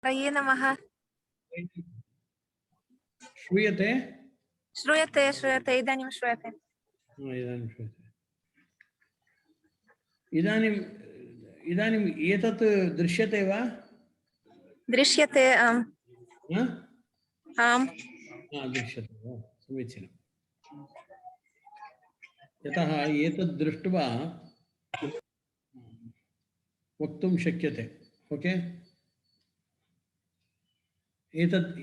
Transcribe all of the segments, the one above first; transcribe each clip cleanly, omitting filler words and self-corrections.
हरये नमः। श्रूयते? श्रूयते श्रूयते इदानीं श्रूयते। इदानीं श्रूयते। इदानीम् एतत् दृश्यते वा? दृश्यते आम्। दृश्यते वा? समीचीनं। यतः एतत् दृष्ट्वा वक्तुं शक्यते। ओके? एतत्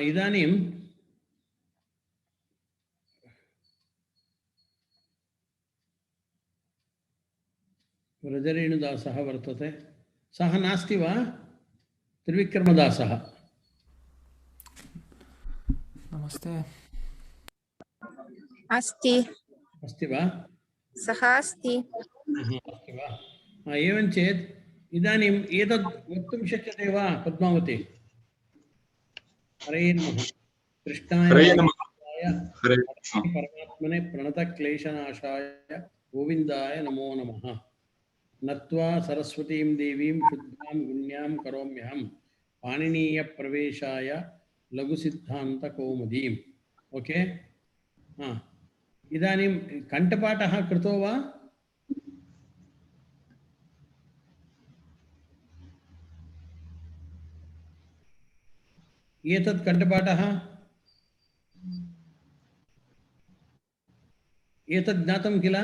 इदानीं व्रजरेणुदासः वर्तते। सः नास्ति वा? त्रिविक्रमदासः। नमस्ते। अस्ति। अस्ति वा? सः अस्ति। अस्ति वा? एवं चेत् इदानीम् एतद् वक्तुं शक्यते वा पद्मावती? हरे नमः। कृष्णाय परमात्मने प्रणतक्लेशनाशाय गोविन्दाय नमो नमः। नत्वा सरस्वतीं देवीं शुद्धां गुण्यां करोम्यहं पाणिनीयप्रवेशाय लघुसिद्धान्तकौमुदीम्। ओके? इदानीं कण्ठपाठः कृतो वा? एतत् कण्ठपाठः एतत् ज्ञातं किल?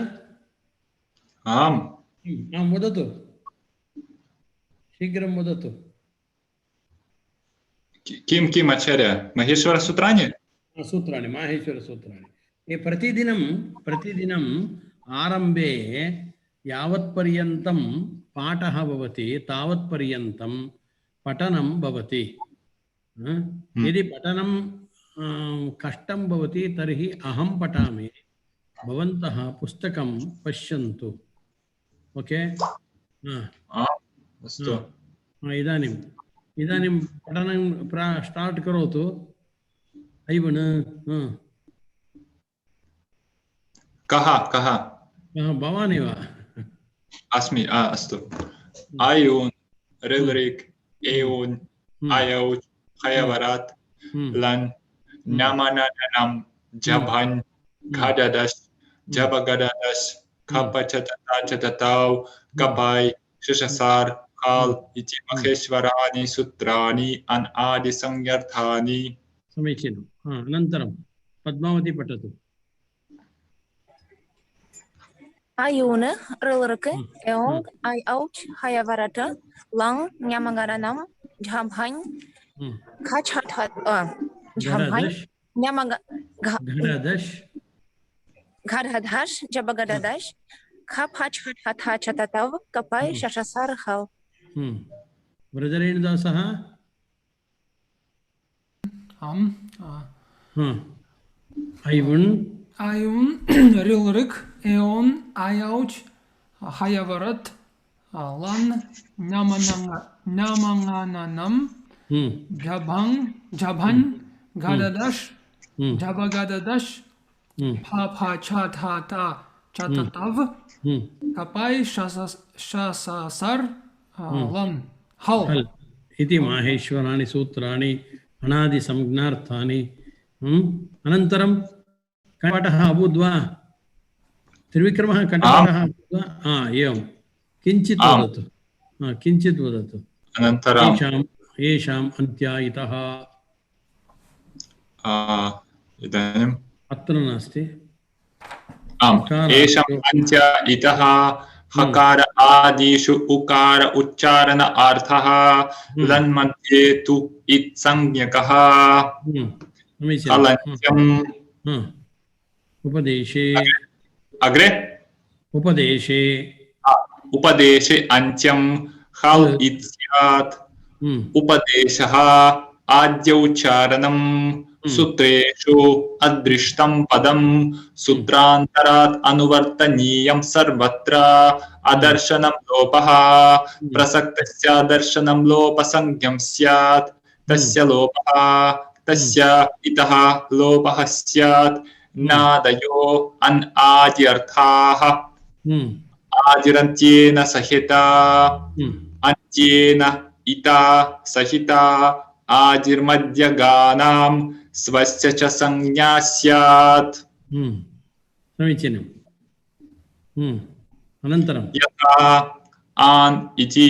आम्। वदतु, शीघ्रं वदतु। किम् आचार्य? महेश्वरसूत्राणि? सूत्राणि, माहेश्वरसूत्राणि। प्रतिदिनम् आरम्भे यावत्पर्यन्तं पाठः भवति तावत्पर्यन्तं पठनं भवति। यदि पठनं कष्टं भवति तर्हि अहं पठामि, भवन्तः पुस्तकं पश्यन्तु। ओके? अस्तु। इदानीं पठनं स्टार्ट् करोतु। ऐवन् कः भवान् एव? अस्मि। अस्तु। आयून् रिलरिक् एऊन् आयौच् हयवरात् लन् न्यामननं जभन् घददस् जबगददस् खपचततौ कपाय शिशसार काल इति महेश्वराणि सूत्राणि अनादिसंज्ञार्थानि। समीचीनम्। अनन्तरं पद्मावती पठतु। आयून् रिलरिक् एओङ् ऐऔच् हयवरट लङ् न्यामगणनं झभञ् घददश् जबगददश् खपचततौ कपाय शिशसार काल। व्रजरेणुदासः? आम्। ऐवन् रिलरिक् एओन् ऐऔच् हयवरत् लन् न्यामगणनं झभन् घददश् जबगददश् खपचततौ कपाय शिशसार लन् हल् इति माहेश्वराणि सूत्राणि अनादिसंज्ञार्थानि। अनन्तरं कण्ठपाठः अभूत् वा? त्रिविक्रमः कण्ठपाठः अभूत् वा? एवं किञ्चित् वदतु। अनन्तरं येषाम् अन्त्यायितः इदानीम् अत्र नास्ति। येषाम् अन्त्यायितः हकार आदिषु उकार उच्चारणार्थः लन्मध्ये तु इत्संज्ञकः हलन्त्यम्। उपदेशे अग्रे उपदेशे अन्त्यं हल् इत्स्यात्। उपदेशः आद्यौच्चारणं सूत्रेषु अदृष्टं पदं सूत्रान्तरात् अनुवर्तनीयं सर्वत्र। अदर्शनं लोपः प्रसक्तस्य दर्शनं लोपसंज्ञं स्यात्। तस्य लोपः तस्य इतः लोपः स्यात्। नादयो अन् आद्यर्थाः आदिरन्त्येन सहिता अन्त्येन इता सहिता आदिर्मध्यगानां स्वस्य च संज्ञा स्यात् समीचीनम् अनन्तरं यथा आन् इति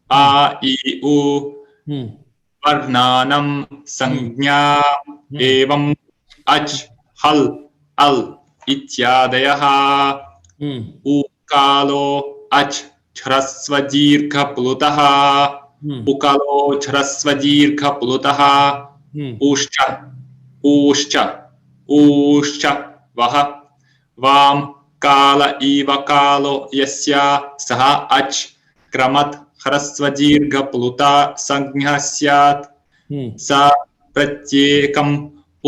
आ इ उ वर्णानां संज्ञा एवं अच् हल् अल् इत्यादयः उकालो अच् ह्रस्व दीर्घ प्लुतः उकालो ह्रस्व दीर्घ प्लुतः ऊश्च ऊश्च ऊश्च वः वाम काल इव कालो यस्य सः अच् क्रमत् ह्रस्व दीर्घ प्लुता संज्ञा स्यात् स प्रत्येकम्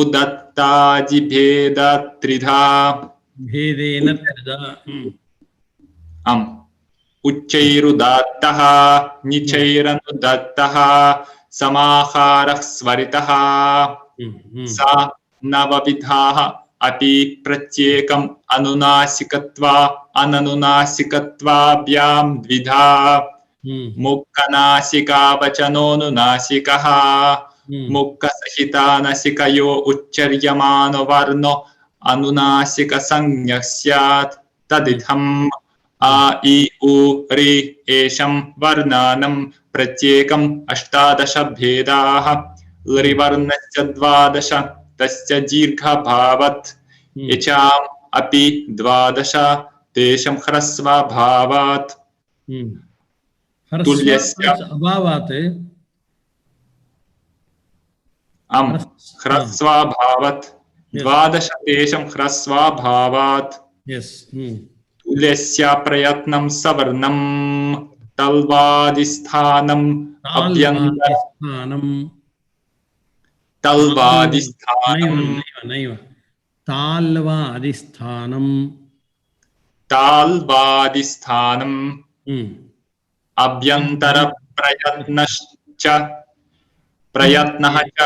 उदत्तादिभेद त्रिधा भेदेन त्रिधा उच्चैरुदात्तः निचैरनुदात्तः समाहारः स्वरितः सा नवविधाः अपि प्रत्येकम् अनुनासिकत्वा अननुनासिकत्वाभ्यां द्विधा मुक्कनासिकावचनोऽनुनासिकः मुक्कसहितानसिकयो उच्चर्यमानो वर्णो अनुनासिकसंज्ञः स्यात् तदिथम् आ इ उ रि एषं वर्णानं प्रत्येकम् 18 भेदाः लृवर्णस्य 12 तस्य दीर्घभावात् यचाम् अपि 12 तेषं ह्रस्वभावात् तुल्यस्य अभावात् ह्रस्वभावात् 12 तेषं ह्रस्वभावात् तुल्यस्य प्रयत्नं सवर्णं तल्वादिस्थानम् अभ्यन्तरं तल्वादिस्थानम् नैव ताल्वादिस्थानम् ताल्वादिस्थानम् अभ्यन्तरप्रयत्नश्च प्रयत्नः च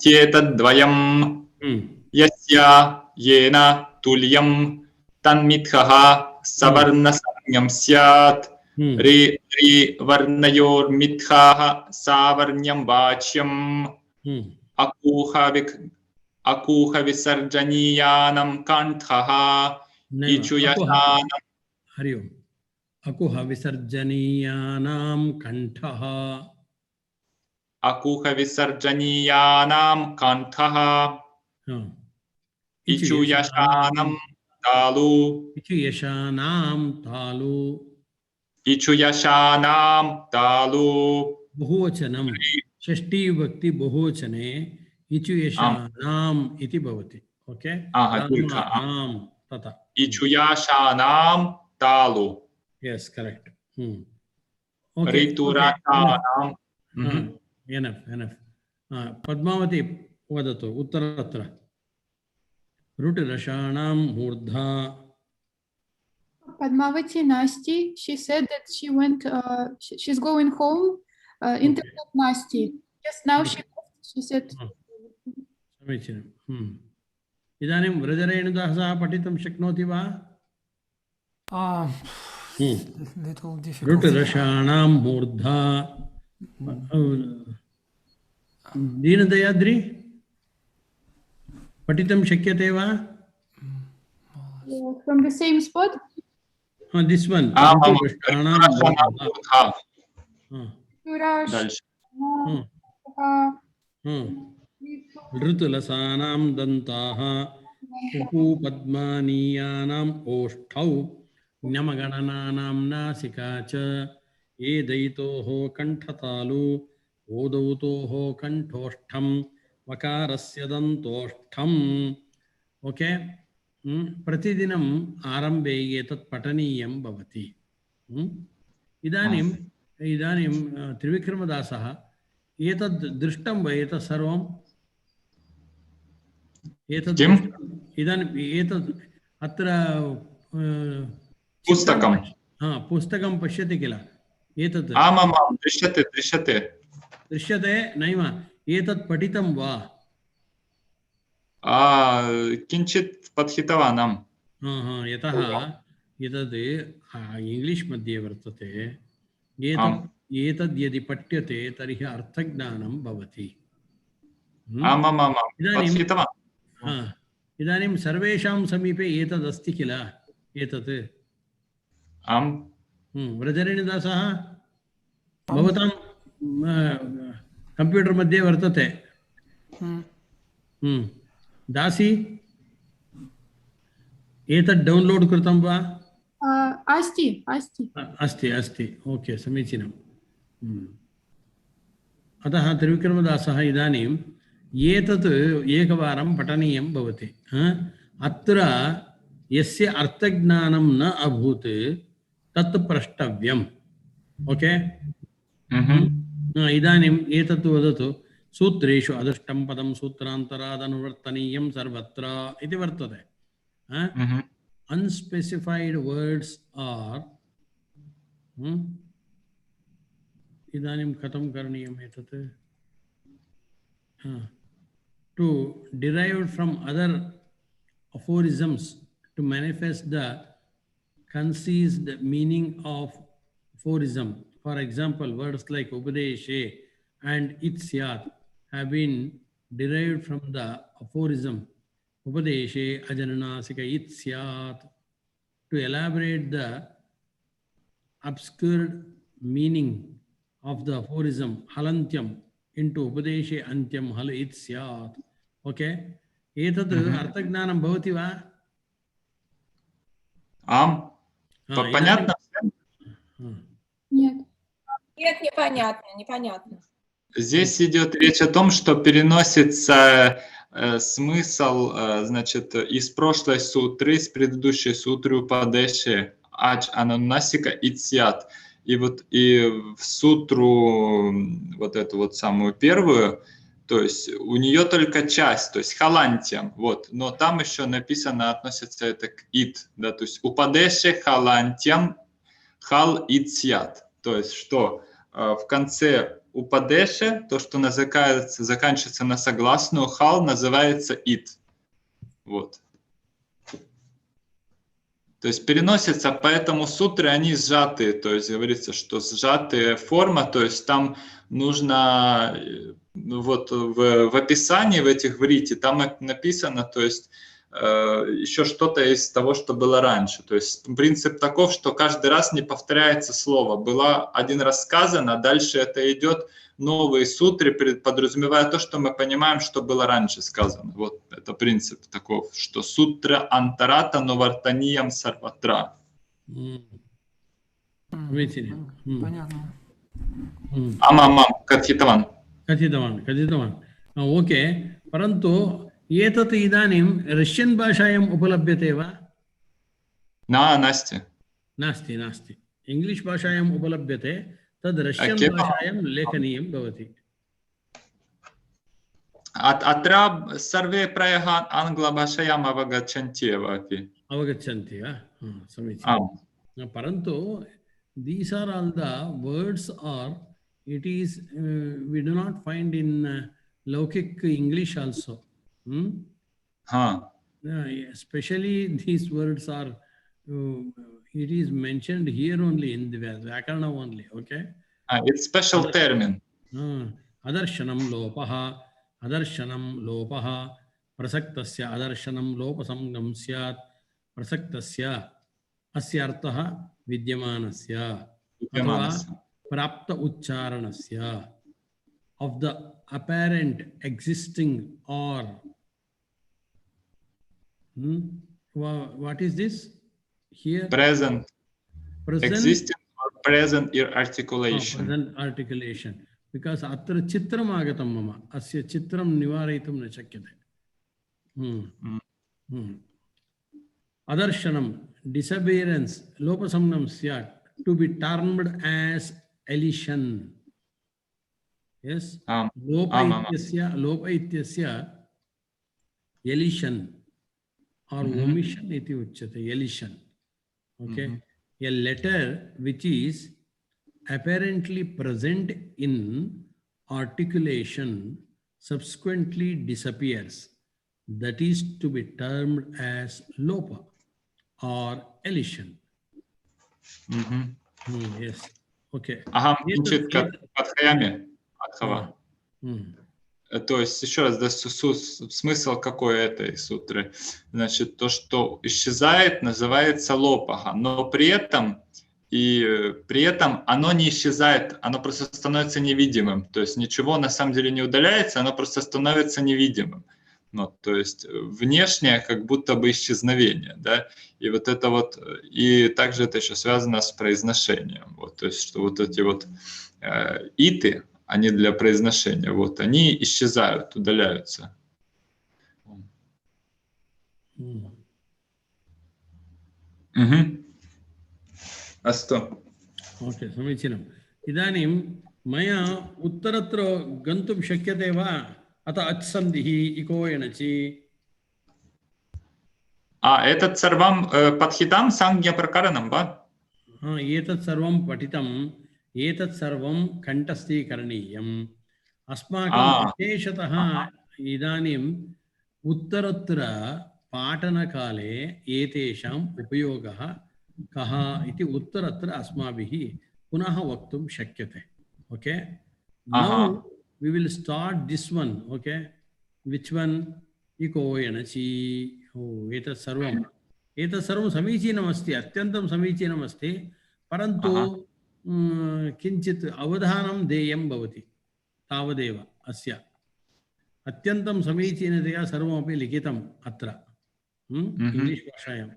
चेतद्वयम् यस्य येन तुल्यं तन्मिथः सवर्णसंज्ञं स्यात् रे वर्णयोर्मिथः सावर्ण्यं वाच्यम् अकूह विसर्जनीयानं कण्ठः इचुयशानं हरि ओम् अकुह विसर्जनीयानां कण्ठः अकूह विसर्जनीयानां कण्ठः इचुयशानं तालु इचुयशानां तालु इचुयशानां तालु बहुवचनं षष्ठी विभक्ति बहुवचने इचुयशानाम् इति भवति ओके तथा इचुयशानां तालु यस् करेक्ट ऋतुराशानां एनफ् पद्मावती वदतु उत्तरत्र ऋटुरसाणां मूर्धा Padmavati Nasti, she said that she went, she's going home. Internet Nasti. Just now she said. समीचीनम् इदानीं व्रजरेणुदाः सह पठितुं शक्नोति वा little difficult. ऋटुरसाणां मूर्धा दीनदयाद्रि पठितुं शक्यते वा From the same spot? This one. ऋतुलसानां दन्ताः उपपद्मानीयानाम् ओष्ठौ ञमगणनानां नासिका च एदैतोः कण्ठतालु ओदौतोः कण्ठोष्ठं वकारस्य दन्तोष्ठम् ओके प्रतिदिनम् आरम्भे एतत् पठनीयं भवति इदानीं त्रिविक्रमदासः एतद् दृष्टं वा एतत् सर्वम् एतद् इदानीम् एतद् अत्र पुस्तकं पश्यति किल एतत् दृश्यते नैव एतत् पठितं वा किञ्चित् पठितवान् यतः एतद् इंग्लिश् मध्ये वर्तते आम् एतद् यदि पठ्यते तर्हि अर्थज्ञानं भवति आमामाम् इदानीं पठितवान् इदानीं सर्वेषां समीपे एतदस्ति किल एतत् आम् व्रजरेणुदासः भवतां कंप्यूटर् मध्ये वर्तते दासी एतत् डौन्लोड् कृतं वा अस्ति अस्ति अस्ति ओके समीचीनम् अतः त्रिविक्रमदासः इदानीम् एतत् एकवारं पठनीयं भवति अत्र यस्य अर्थज्ञानं न अभूत् तत् प्रष्टव्यम् ओके इदानीम् एतत् वदतु सूत्रेषु अदृष्टं पदं सूत्रान्तरादनुवर्तनीयं सर्वत्र इति वर्तते unspecified words are इदानीं कथं करणीयम् एतत् to derive from other aphorisms to manifest the conceived meaning of aphorism. For example, words like upadeshe and itsyat have been derived from the aphorism upadeshe ajananasika itsyat to elaborate the obscure meaning of the aphorism halantyam into upadeshe antyam hal itsyat. Okay, एतद् अर्थज्ञानं भवति वा आम् понятно Нет. Нет, непонятно. Здесь идет речь о том, что переносится смысл, значит, из прошлой сутры, из предыдущей сутры Упадеши, Ач Ананасика Итсят. И вот и в сутру, вот эту вот самую первую, то есть у нее только часть, то есть халантиям, вот, но там еще написано, относится это к ит, да, то есть Упадеши халантиям хал Итсят. То есть что в конце Упадеше, то, что заканчивается на согласную, хал называется ит. Вот. То есть переносится, поэтому сутры, они сжатые, то есть говорится, что сжатая форма, то есть там нужно, вот в описании в этих в рите, там написано, то есть еще что-то из того, что было раньше. То есть принцип таков, что каждый раз не повторяется слово. Было один раз сказано, дальше это идет новые сутры, подразумевая то, что мы понимаем, что было раньше сказано. Вот это принцип таков, что сутра антарата новартаниям сарватра. Понятно. Амамам, катхитаван. कथितवान् okay परन्तु एतत् इदानीं Russian भाषायाम् उपलभ्यते वा नास्ति नास्ति नास्ति इंग्लिश् भाषायाम् उपलभ्यते तद् रष्यन् भाषायां लेखनीयं भवति अत्र सर्वे प्रायः आङ्ग्लभाषायाम् अवगच्छन्ति एव अपि अवगच्छन्ति वा समीचीनं परन्तु these are all the words are it is we do not find in Laukik English also. Especially these words are it is mentioned here only in the Vyakarana only. Okay. It's special term. Adarshanam lopaha prasaktasya adarshanam lopasamgam syat prasaktasya asya artah vidyamanasya athava prapta ucharanasya of the apparent existing or what is this here? Present. Existing or present articulation. Present articulation. Because atra chitram agatam mama. Asya chitram nivarayitum na shakyate. Adarshanam, disappearance, lopasamnam syat, to be termed as elision. Yes? Lopa ityasya elision or omission iti uchyate, elision. Okay? A letter which is apparently present in articulation subsequently disappears. that is to be termed as lopa or elision. Yes. Okay. Ахам кинчит катхаями. Адхава. То есть, еще раз, да, смысл какой этой сутры? Значит, то, что исчезает, называется лопаха, но при этом оно не исчезает, оно просто становится невидимым. То есть ничего на самом деле не удаляется, оно просто становится невидимым. Ну, то есть внешнее как будто бы исчезновение, да, и вот это вот, и также это еще связано с произношением, вот, то есть что вот эти вот иты, они для произношения, вот, они исчезают, удаляются. अस्तु okay समीचीनम् इदानीं मया उत्तरत्र गन्तुं शक्यते वा अथ अच्सन्धिः eco एणचि एतत् सर्वं पठितं संज्ञाप्रकरणं वा एतत् सर्वं पठितम् एतत् सर्वं कण्ठस्थीकरणीयम् अस्माकं विशेषतः इदानीम् उत्तरोत्तर पाठनकाले एतेषाम् उपयोगः कः इति उत्तरत्र अस्माभिः पुनः वक्तुं शक्यते okay now we will start this one okay which one इको एणचि एतत् सर्वं समीचीनमस्ति अत्यन्तं समीचीनमस्ति परन्तु किञ्चित् अवधानं देयं भवति तावदेव अस्य अत्यन्तं समीचीनतया सर्वमपि लिखितम् अत्र इंग्लिश भाषायां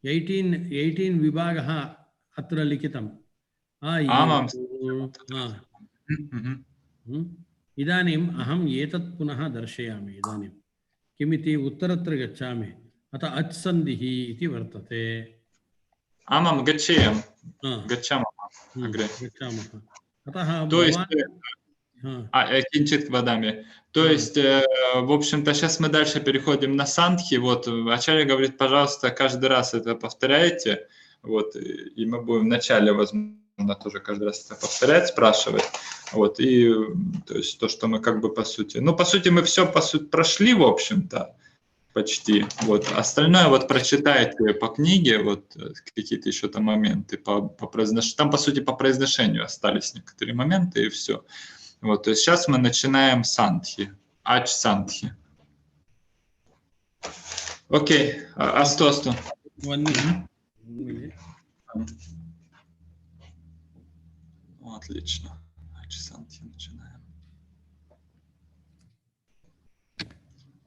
18 विभागः अत्र लिखितम् इदानीम् अहम् एतत् पुनः दर्शयामि इदानीं किमिति उत्तरत्र गच्छामि अतः अच्सन्धिः इति वर्तते आमां गच्छामः अग्रे अतः кинчит вадами. То есть, в общем-то, сейчас мы дальше переходим на сандхи. Вот, Ачарья говорит, пожалуйста, каждый раз это повторяйте. Вот, и мы будем вначале, возможно, тоже каждый раз это повторять, спрашивать. Вот, и, то есть, то, что мы как бы по сути... Ну, по сути, мы все, по сути, прошли, в общем-то, почти. Вот, остальное вот прочитайте по книге, вот, какие-то еще там моменты по произношению. Там, по сути, по произношению остались некоторые моменты, и все. Вот, то есть сейчас мы начинаем сандхи, ач-сандхи. Окей, асту. Отлично, ач-сандхи начинаем.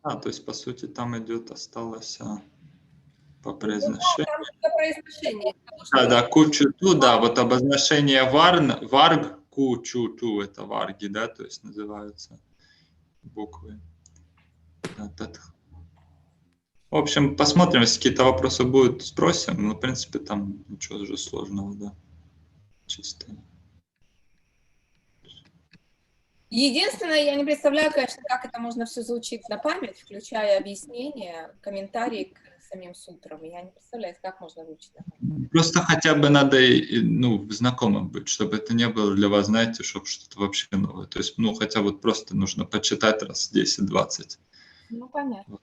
То есть, по сути, там идет, осталось по произношению. Да, кучу-ту, да, вот обозначение варг, ку-чу-ту, это варги, да, то есть называются буквы. В общем, посмотрим, если какие-то вопросы будут, спросим, но, в принципе, там ничего уже сложного, да, чисто. Единственное, я не представляю, конечно, как это можно все заучить на память, включая объяснения, комментарии к самим сутрам. Я не представляю, как можно выучить на память. Просто хотя бы надо, ну, знакомым быть, чтобы это не было для вас, знаете, чтобы что-то вообще новое. То есть, ну, хотя вот просто нужно почитать раз 10-20. Ну, понятно.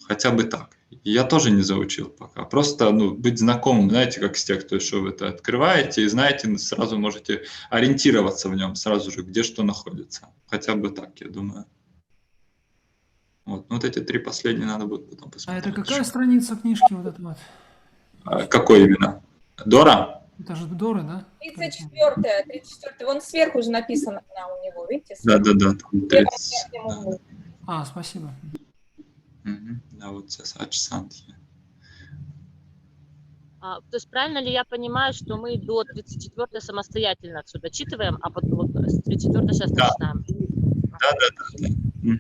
Хотя бы так. Я тоже не заучил пока. Просто, ну, быть знакомым, знаете, как с тех, то есть, что вы это открываете, и знаете, сразу можете ориентироваться в нем, сразу же, где что находится. Хотя бы так, я думаю. Вот, ну, вот эти 3 последние надо будет потом посмотреть. А это какая страница книжки вот эта вот? Какой именно? Дора? Это же Дора, да? 34-я. Вон сверху уже написано у него, видите? Да. Да. Спасибо. Да, вот сейчас ач-сандхи. То есть правильно ли я понимаю, что мы до 34-й самостоятельно отсюда читаем, а потом вот с 34-й сейчас начинаем? Да.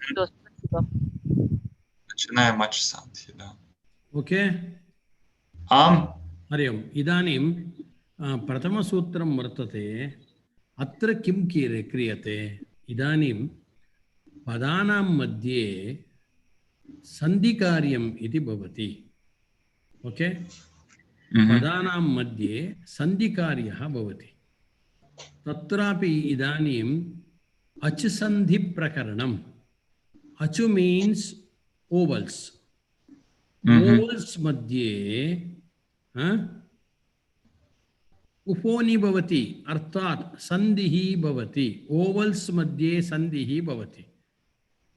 Все, спасибо. Начинаем ач-сандхи, да. ओके हरि ओम् इदानीं प्रथमसूत्रं वर्तते अत्र किं क्रियते इदानीं पदानां मध्ये सन्धिकार्यम् इति भवति ओके पदानां मध्ये सन्धिकार्यः भवति तत्रापि इदानीम् अच् सन्धिप्रकरणम् अचु मीन्स् ओवल्स ओवल्स मध्ये उपोनि भवति अर्थात संधिः भवति ओवल्स मध्ये संधिः भवति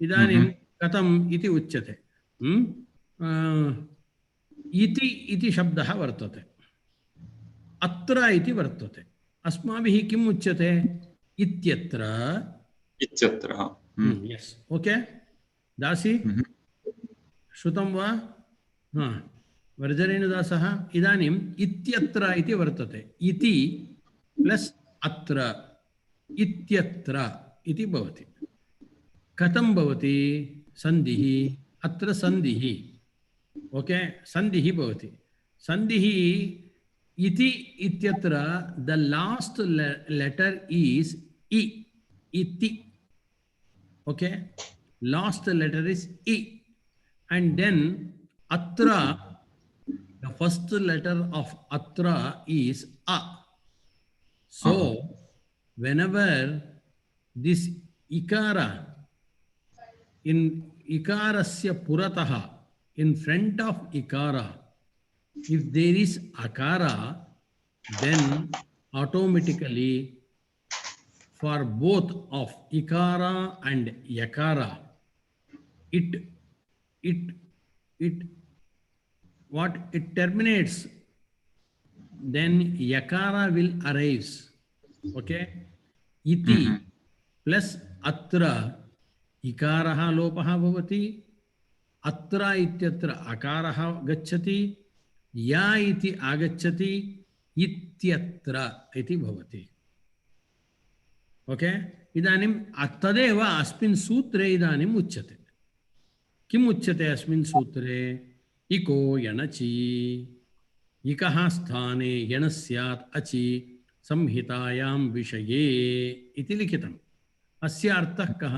इदानीं कथम् इति उच्यते इति शब्दः वर्तते अत्र इति वर्तते अस्माभिः किम् उच्यते इत्यत्र यस् ओके दासी श्रुतं वा वर्जरेणुदासः इदानीम् इत्यत्र इति वर्तते इति प्लस् अत्र इत्यत्र इति भवति कथं भवति संधिः अत्र संधिः ओके संधिः भवति संधिः इति इत्यत्र द लास्ट लेटर इज इ इति ओके लास्ट लेटर इज इ and then atra the first letter of atra is a so whenever this ikara in ikarasya puratah in front of ikara if there is akara then automatically for both of ikara and yakara it terminates then yakara will arise okay iti plus atra ikarah lopah bhavati atra ityatra akarah gacchati ya iti agacchati ityatra iti bhavati okay idanim tadeva asmin sutre idanim uchyate किम् उच्यते अस्मिन् सूत्रे eco यणचि इकः स्थाने यण स्यात् अचि संहितायां विषये इति लिखितम् अस्य अर्थः कः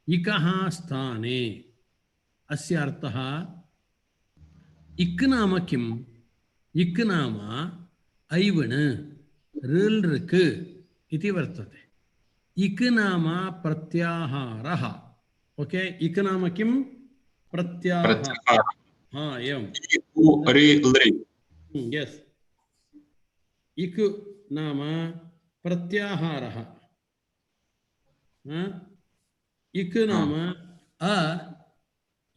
इकः स्थाने अस्य अर्थः इक् नाम किम् इक् नाम ऐवण ऋल् ऋक् इति वर्तते इक् नाम प्रत्याहारः ओके इक नाम किम प्रत्याहार हाँ एवं यस इक नाम प्रत्याहारः इक नाम अ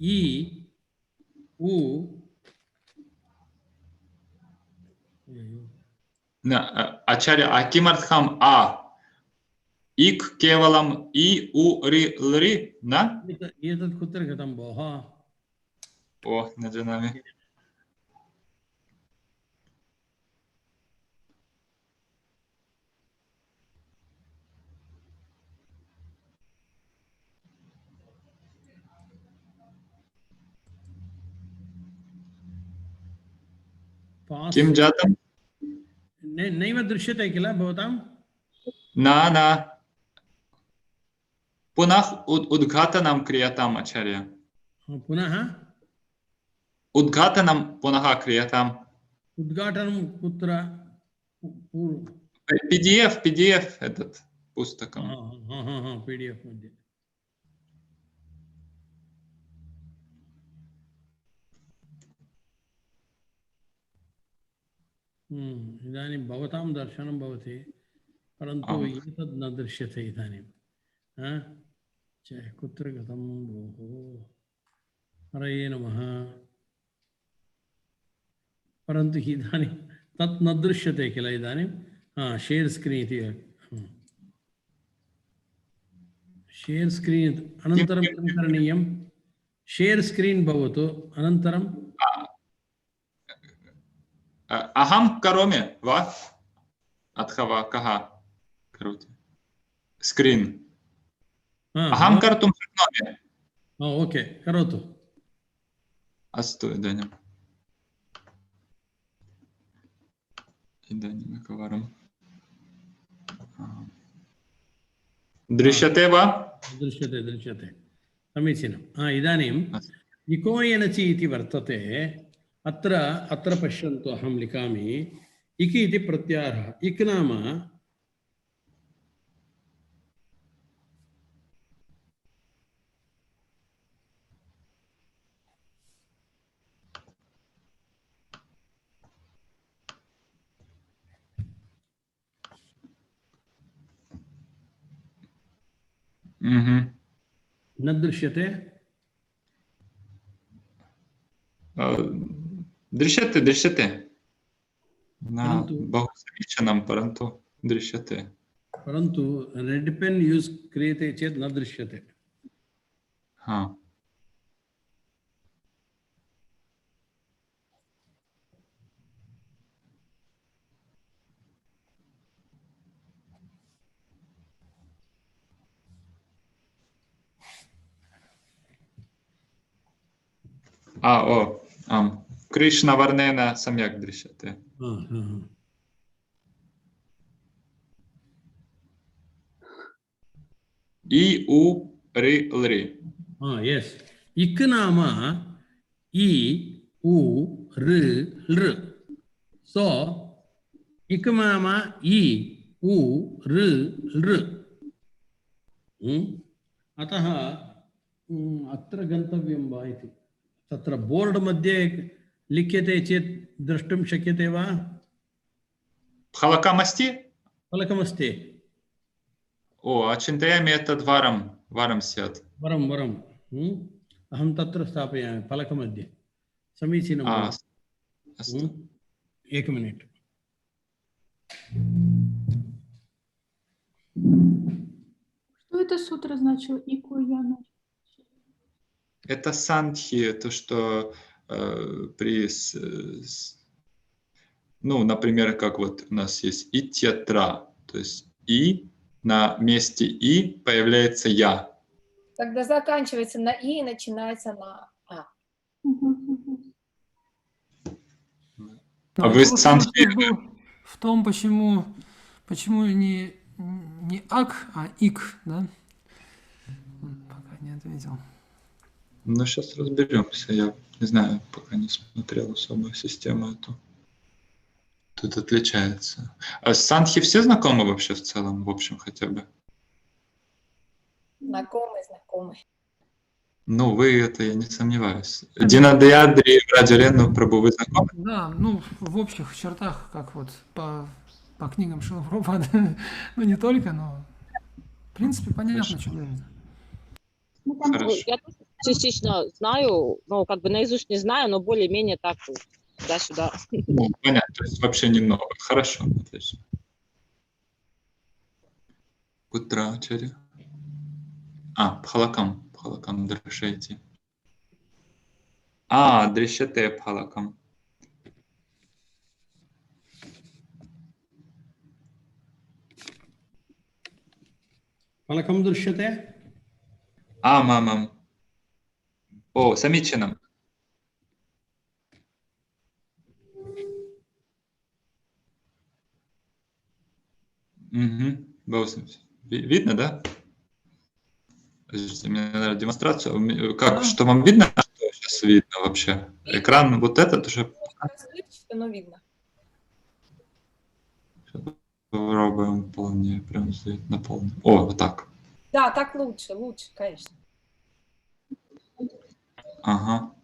इ उ न आचार्य किमर्थम् आ इक् केवलम् इ उ रि लरि न एतत् कुत्र गतं भोः ओ न जानामि किं जातम् नैव दृश्यते किल भवतां न न पुनः उद्घाटनं क्रियताम् आचार्य पुनः उद्घाटनं पुनः क्रियताम् उद्घाटनं कुत्र PDF एतत् पुस्तकं PDF मध्ये इदानीं भवतां दर्शनं भवति परन्तु एतद् न दृश्यते इदानीं कुत्र गतं भोः हरये नमः परन्तु इदानीं तत् न दृश्यते किल इदानीं शेर् स्क्रीन् इति शेर् स्क्रीन् अनन्तरं किं करणीयं शेर् स्क्रीन् भवतु अनन्तरं अहं करोमि वा अथवा कः करोति स्क्रीन् अहं कर्तुं शक्नोमि ओके करोतु अस्तु इदानीम् एकवारं दृश्यते वा दृश्यते दृश्यते समीचीनम् इदानीम् इको एनचि इति वर्तते अत्र अत्र पश्यन्तु अहं लिखामि इकि इति प्रत्याहारः इक् नाम न दृश्यते दृश्यते दृश्यते न परन्तु- बहु समीचीनं परन्तु दृश्यते परन्तु रेड पेन यूज क्रियते चेत् न दृश्यते हा ओ आम् कृष्णवर्णेन सम्यक् दृश्यते इ उ रि लृ यस इक नाम इ उ ऋ लृ सो इक नाम इ उ ऋ लृ अतः अत्र गन्तव्यं वा इति तत्र बोर्ड मध्ये लिख्यते चेत् द्रष्टुं शक्यते वा फलकमस्ति फलकमस्ति चिन्तयामि एतद् वारं स्यात् वरं वरम् अहं तत्र स्थापयामि फलकमध्ये समीचीनं अस्तु एक मिनिट Что это сутра значило? Ику яна. Это санхи, то, что ну, например, как вот у нас есть и тетра, то есть и на месте и появляется я. Когда заканчивается на и и начинается на а. А вы санхи... В том, почему не ак, а ик, да? Пока не ответил. Ну, сейчас разберемся. Я не знаю, пока не смотрел особую систему эту. Тут отличается. А санхи все знакомы вообще в целом, в общем, хотя бы? Знакомый. Ну, вы это, я не сомневаюсь. Динадиадри, Раджарену, Прабу, вы знакомы? Да, ну, в общих чертах, как вот по книгам Шрила Прабхупады, ну, не только, но, в принципе, понятно, что говорит. Хорошо. Я тоже частично знаю, ну, как бы наизусть не знаю, но более-менее так туда-сюда. Ну, понятно, то есть вообще не много. Хорошо, отлично. Путрачари. Пхалакам драшайте. Дришате пхалакам. फलकं दृश्यते आम् समीचीनम् видно, да? Подождите, мне надо демонстрацию. Как, что вам видно? Что сейчас видно вообще? Экран вот этот уже... Но видно. Попробуем полнее, прям стоит на полный. Вот так. Да, так лучше, конечно. Ага.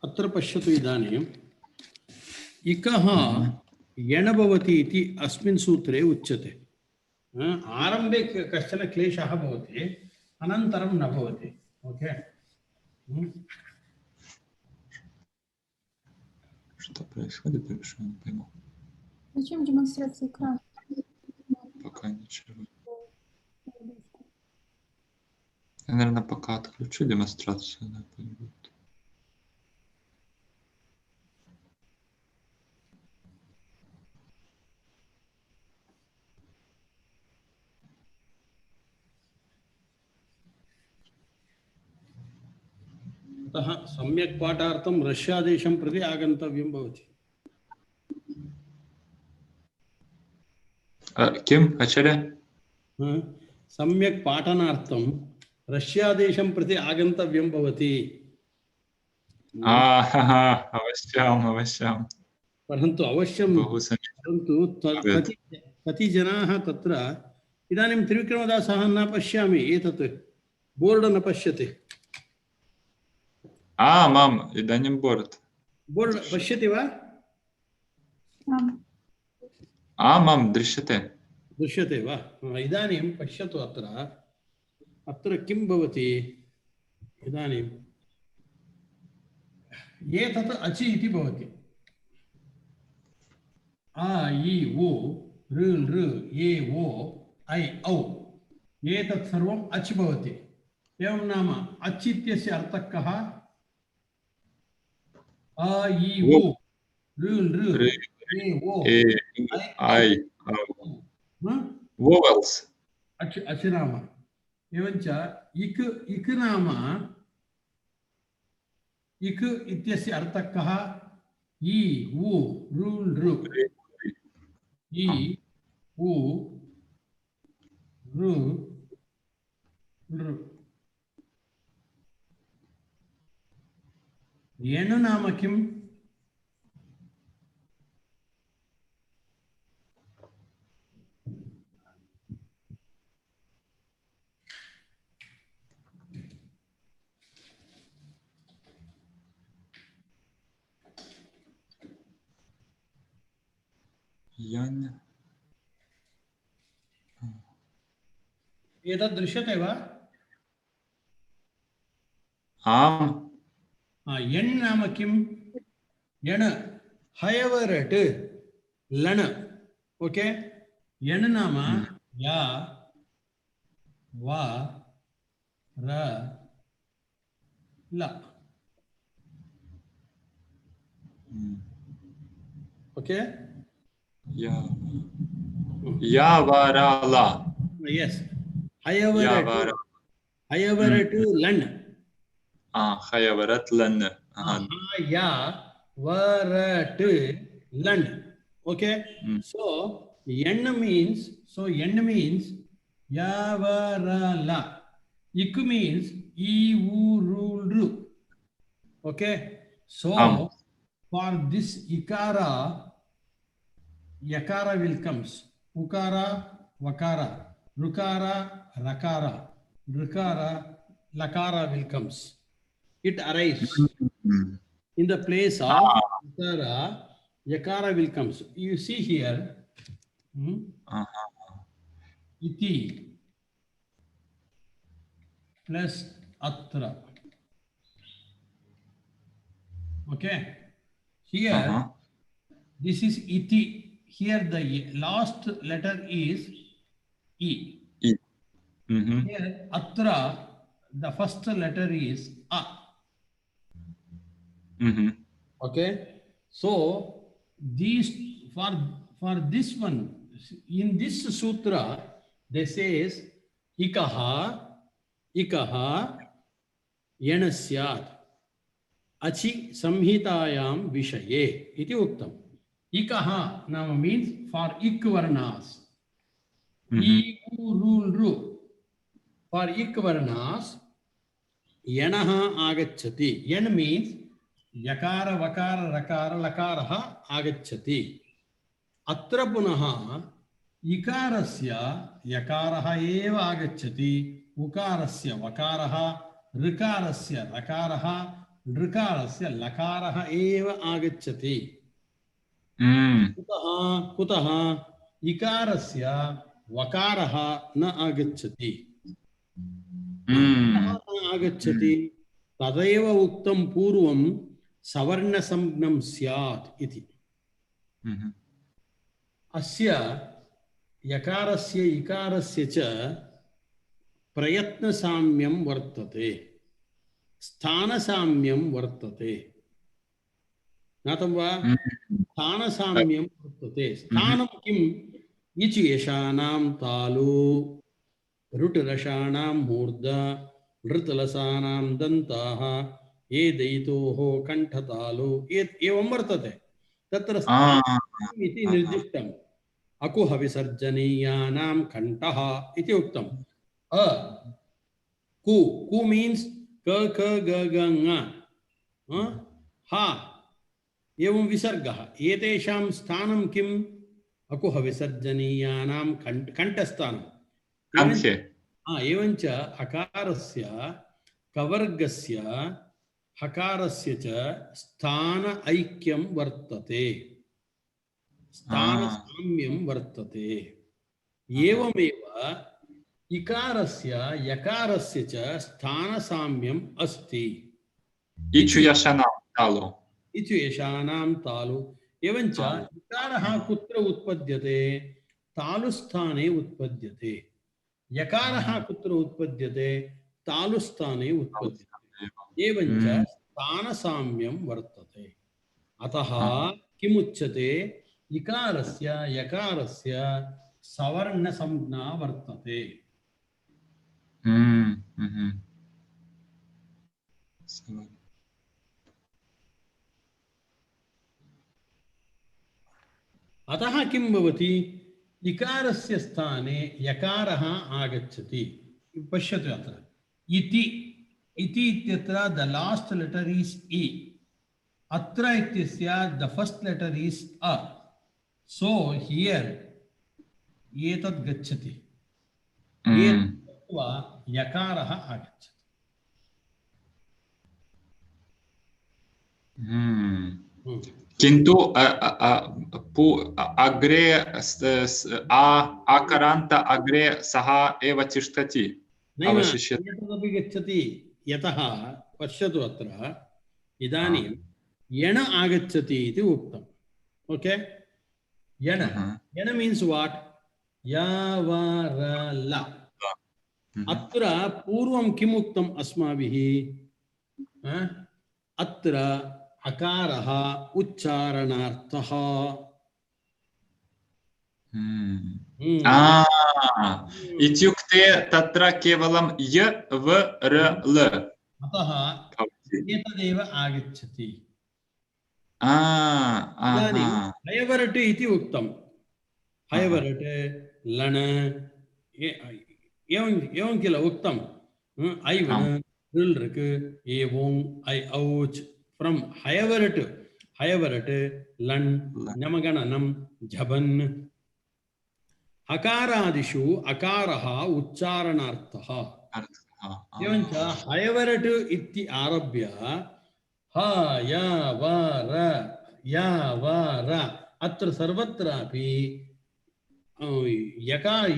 अत्र पश्यतु इदानीं इकः यण भवति इति अस्मिन् सूत्रे उच्यते आरम्भे कश्चन क्लेशः भवति अनन्तरं न भवति ओके Что происходит, я не пойму. Зачем демонстрация экрана? Пока ничего. Я, наверное, пока отключу демонстрацию. Да, будет. अतः सम्यक् पाठार्थं रष्यादेशं प्रति आगन्तव्यं भवति किम् आचार्य सम्यक् पाठनार्थं रष्यादेशं प्रति आगन्तव्यं भवति अवश्यम् अवश्यम् परन्तु अवश्यं बहु समीचीनं परन्तु भवेत्। कति जनाः तत्र इदानीं त्रिविक्रमदासः न पश्यामि एतत् बोर्ड् न पश्यति आम् इदानीं बोर्ड् पश्यति वा आम् दृश्यते दृश्यते वा इदानीं पश्यतु अत्र किं भवति इदानीम् एतत् अचि इति भवति आ इ उ ऋ लृ ए ओ ऐ औ एतत् सर्वम् अच् भवति एवं नाम अच् इत्यस्य अर्थः कः आ इ उ ऋ लृ ए ओ ऐ वोवल्स् अच् नाम एवञ्च इक् नाम इक् इत्यस्य अर्थः कः इ उ ऋ लृ इ उ ऋ लृ एनु नाम किम् एतत् दृश्यते वा आम् एण् नाम किम् एण् हयवरट् लण् ओके एण् नाम या वा र ल ओके यावराला yes हयवरट् लण् हयवरट् लण् या वरट् लण् okay so n means yavarala ik means e u ru ru okay so for this ikara yakara will comes ukara vakara rukara rakara rukara lakara will comes it arrives in the place of ukara yakara will comes you see here iti plus atra okay here this is iti here the last letter is e here atra the first letter is a okay so these for this one in this sutra they says ikaha yanasyat achi samhitayam vishaye iti uktam ikaha now means for ik varnas e u ru ru for ik varnas yanaha agacchati yan means yakara vakara rakara lakaraha agacchati अत्र पुनः इकारस्य यकारः एव आगच्छति उकारस्य वकारः ऋकारस्य रकारः नृकारस्य लकारः एव आगच्छति कुतः इकारस्य वकारः न आगच्छति आगच्छति तदेव उक्तं पूर्वं सवर्णसंज्ञं स्यात् इति अस्य यकारस्य इकारस्य च प्रयत्नसाम्यं वर्तते स्थानसाम्यं वर्तते ज्ञातं वा स्थानसाम्यं वर्तते स्थानं किम् इचि यशानां तालु ऋटरसानां मूर्धा लृतलसानां दन्ताः ये दयितोः कण्ठतालु एवं वर्तते तत्र स्थानम् इति निर्दिष्टम् अकुह विसर्जनीयानां कण्ठः इति उक्तम् कु मीन्स् क ख ग ग ङ हा एवं विसर्गः एतेषां स्थानं किम् अकुह विसर्जनीयानां कण्ठस्थानं कंठे एवञ्च अकारस्य कवर्गस्य हकारस्य च स्थान ऐक्यं वर्तते स्थानसाम्यं वर्तते एवमेव इकारस्य यकारस्य च स्थानसाम्यम् अस्ति इचु यशनां तालु इति येषाणां तालु एवञ्च इकारः कुत्र उत्पद्यते तालुस्थाने उत्पद्यते यकारः कुत्र उत्पद्यते तालुस्थाने उत्पद्यते एवञ्च स्थानसाम्यं वर्तते अतः किमुच्यते इकारस्य यकारस्य सवर्णसंज्ञा वर्तते अतः किं भवति इकारस्य स्थाने यकारः आगच्छति पश्यतु अत्र इति इत्यत्र द लास्ट लेटर इज इ अत्र इत्यस्य the first letter is a so here एतद् गच्छति एतद् यकारः आगच्छति किन्तु अग्रे आकरान्त अग्रे सः एव तिष्ठति अवशिष्यते एतदपि गच्छति यतः पश्यतु अत्र इदानीं यण आगच्छति इति उक्तम् ओके यण यण मीन्स् वाट् यावरल अत्र पूर्वं किम् उक्तम् अस्माभिः अत्र अकारः उच्चारणार्थः इत्युक्ते तत्र केवलं य व र ल अतः एतदेव आगच्छति इदानीं हयवरट् इति उक्तं हयवरट् लण एवं किल उक्तं ऐवन् ऋल् एवं ऐ औच् फ्रॉम हयवरट् लन् नमगणनं झबन् हकारादिषु अकारः उच्चारणार्थः एवञ्च हयवरट् इति आरभ्य ह य व र य व र अत्र सर्वत्रापि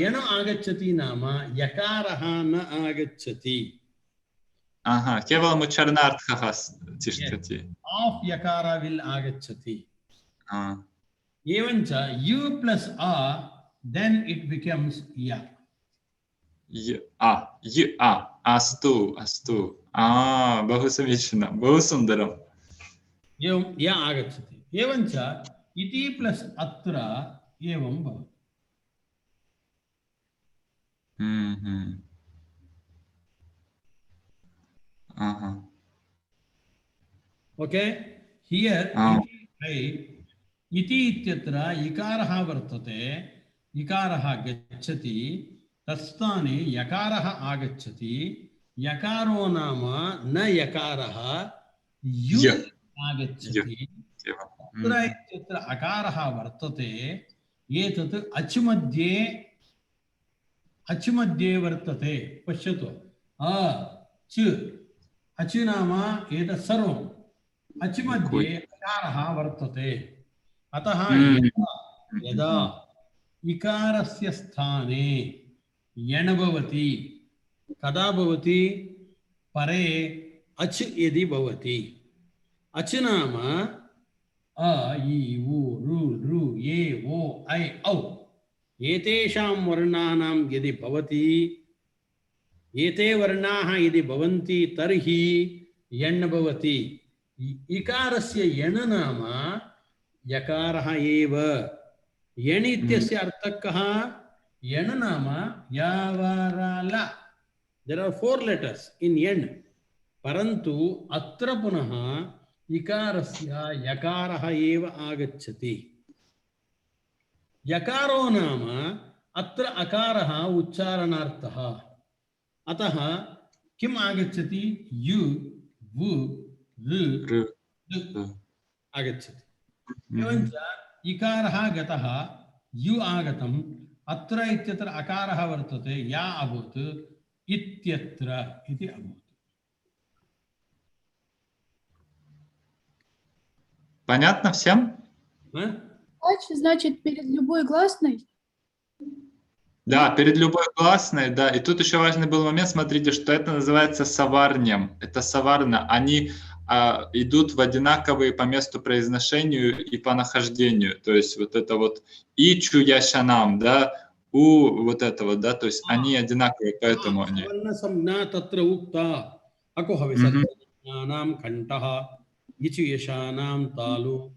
यण आगच्छति नाम यकारः न आगच्छति केवलम् उच्चारणार्थः तिष्ठति आफ् यकार विल् आगच्छति एवञ्च u plus a then it becomes य अस्तु अस्तु बहु समीचीनं बहु सुन्दरम् एवं य आगच्छति एवञ्च इति प्लस् अत्र एवं भवति ओके हियर इति इत्यत्र इकारः वर्तते इकारः गच्छति तत्स्थाने यकारः आगच्छति यकारो नाम न यकारः यु आगच्छति अत्र इत्यत्र अकारः वर्तते एतत् अच् मध्ये वर्तते पश्यतु अच् नाम एतत् सर्वम् अच् मध्ये अकारः वर्तते अतः यदा इकारस्य स्थाने यण भवति कदा भवति परे अच् यदि भवति अच् नाम अ इ उ ऋ ऋ ए ओ ऐ औ एतेषां वर्णानां यदि भवति एते वर्णाः यदि भवन्ति तर्हि यण् भवति इकारस्य यण् नाम यकारः एव यण् इत्यस्य अर्थः कः यण् नाम यावरल देयर आर 4 लेटर्स इन यण् परन्तु अत्र पुनः इकारस्य यकारः एव आगच्छति यकारो नाम अत्र अकारः उच्चारणार्थः अतः किम् आगच्छति यु वु ऋ ऋ आगच्छति एवञ्च इकारः गतः यु आगतम् अत्र इत्यत्र अकारः वर्तते या अभूत् इत्यत्र इति अभूत् Понятно всем? Значит, перед любой гласной. Да, перед любой гласной, да. И тут еще важный был момент, смотрите, что это называется саварнем. Это саварна. Они идут в одинаковые по месту произношению и по нахождению. То есть вот это вот ичу яшанам, да, у вот этого, да, то есть они одинаковые, поэтому они. सवर्णसंज्ञा तत्र उक्ता अकोहविसर्जनानां कण्ठः इचु यशानां तालु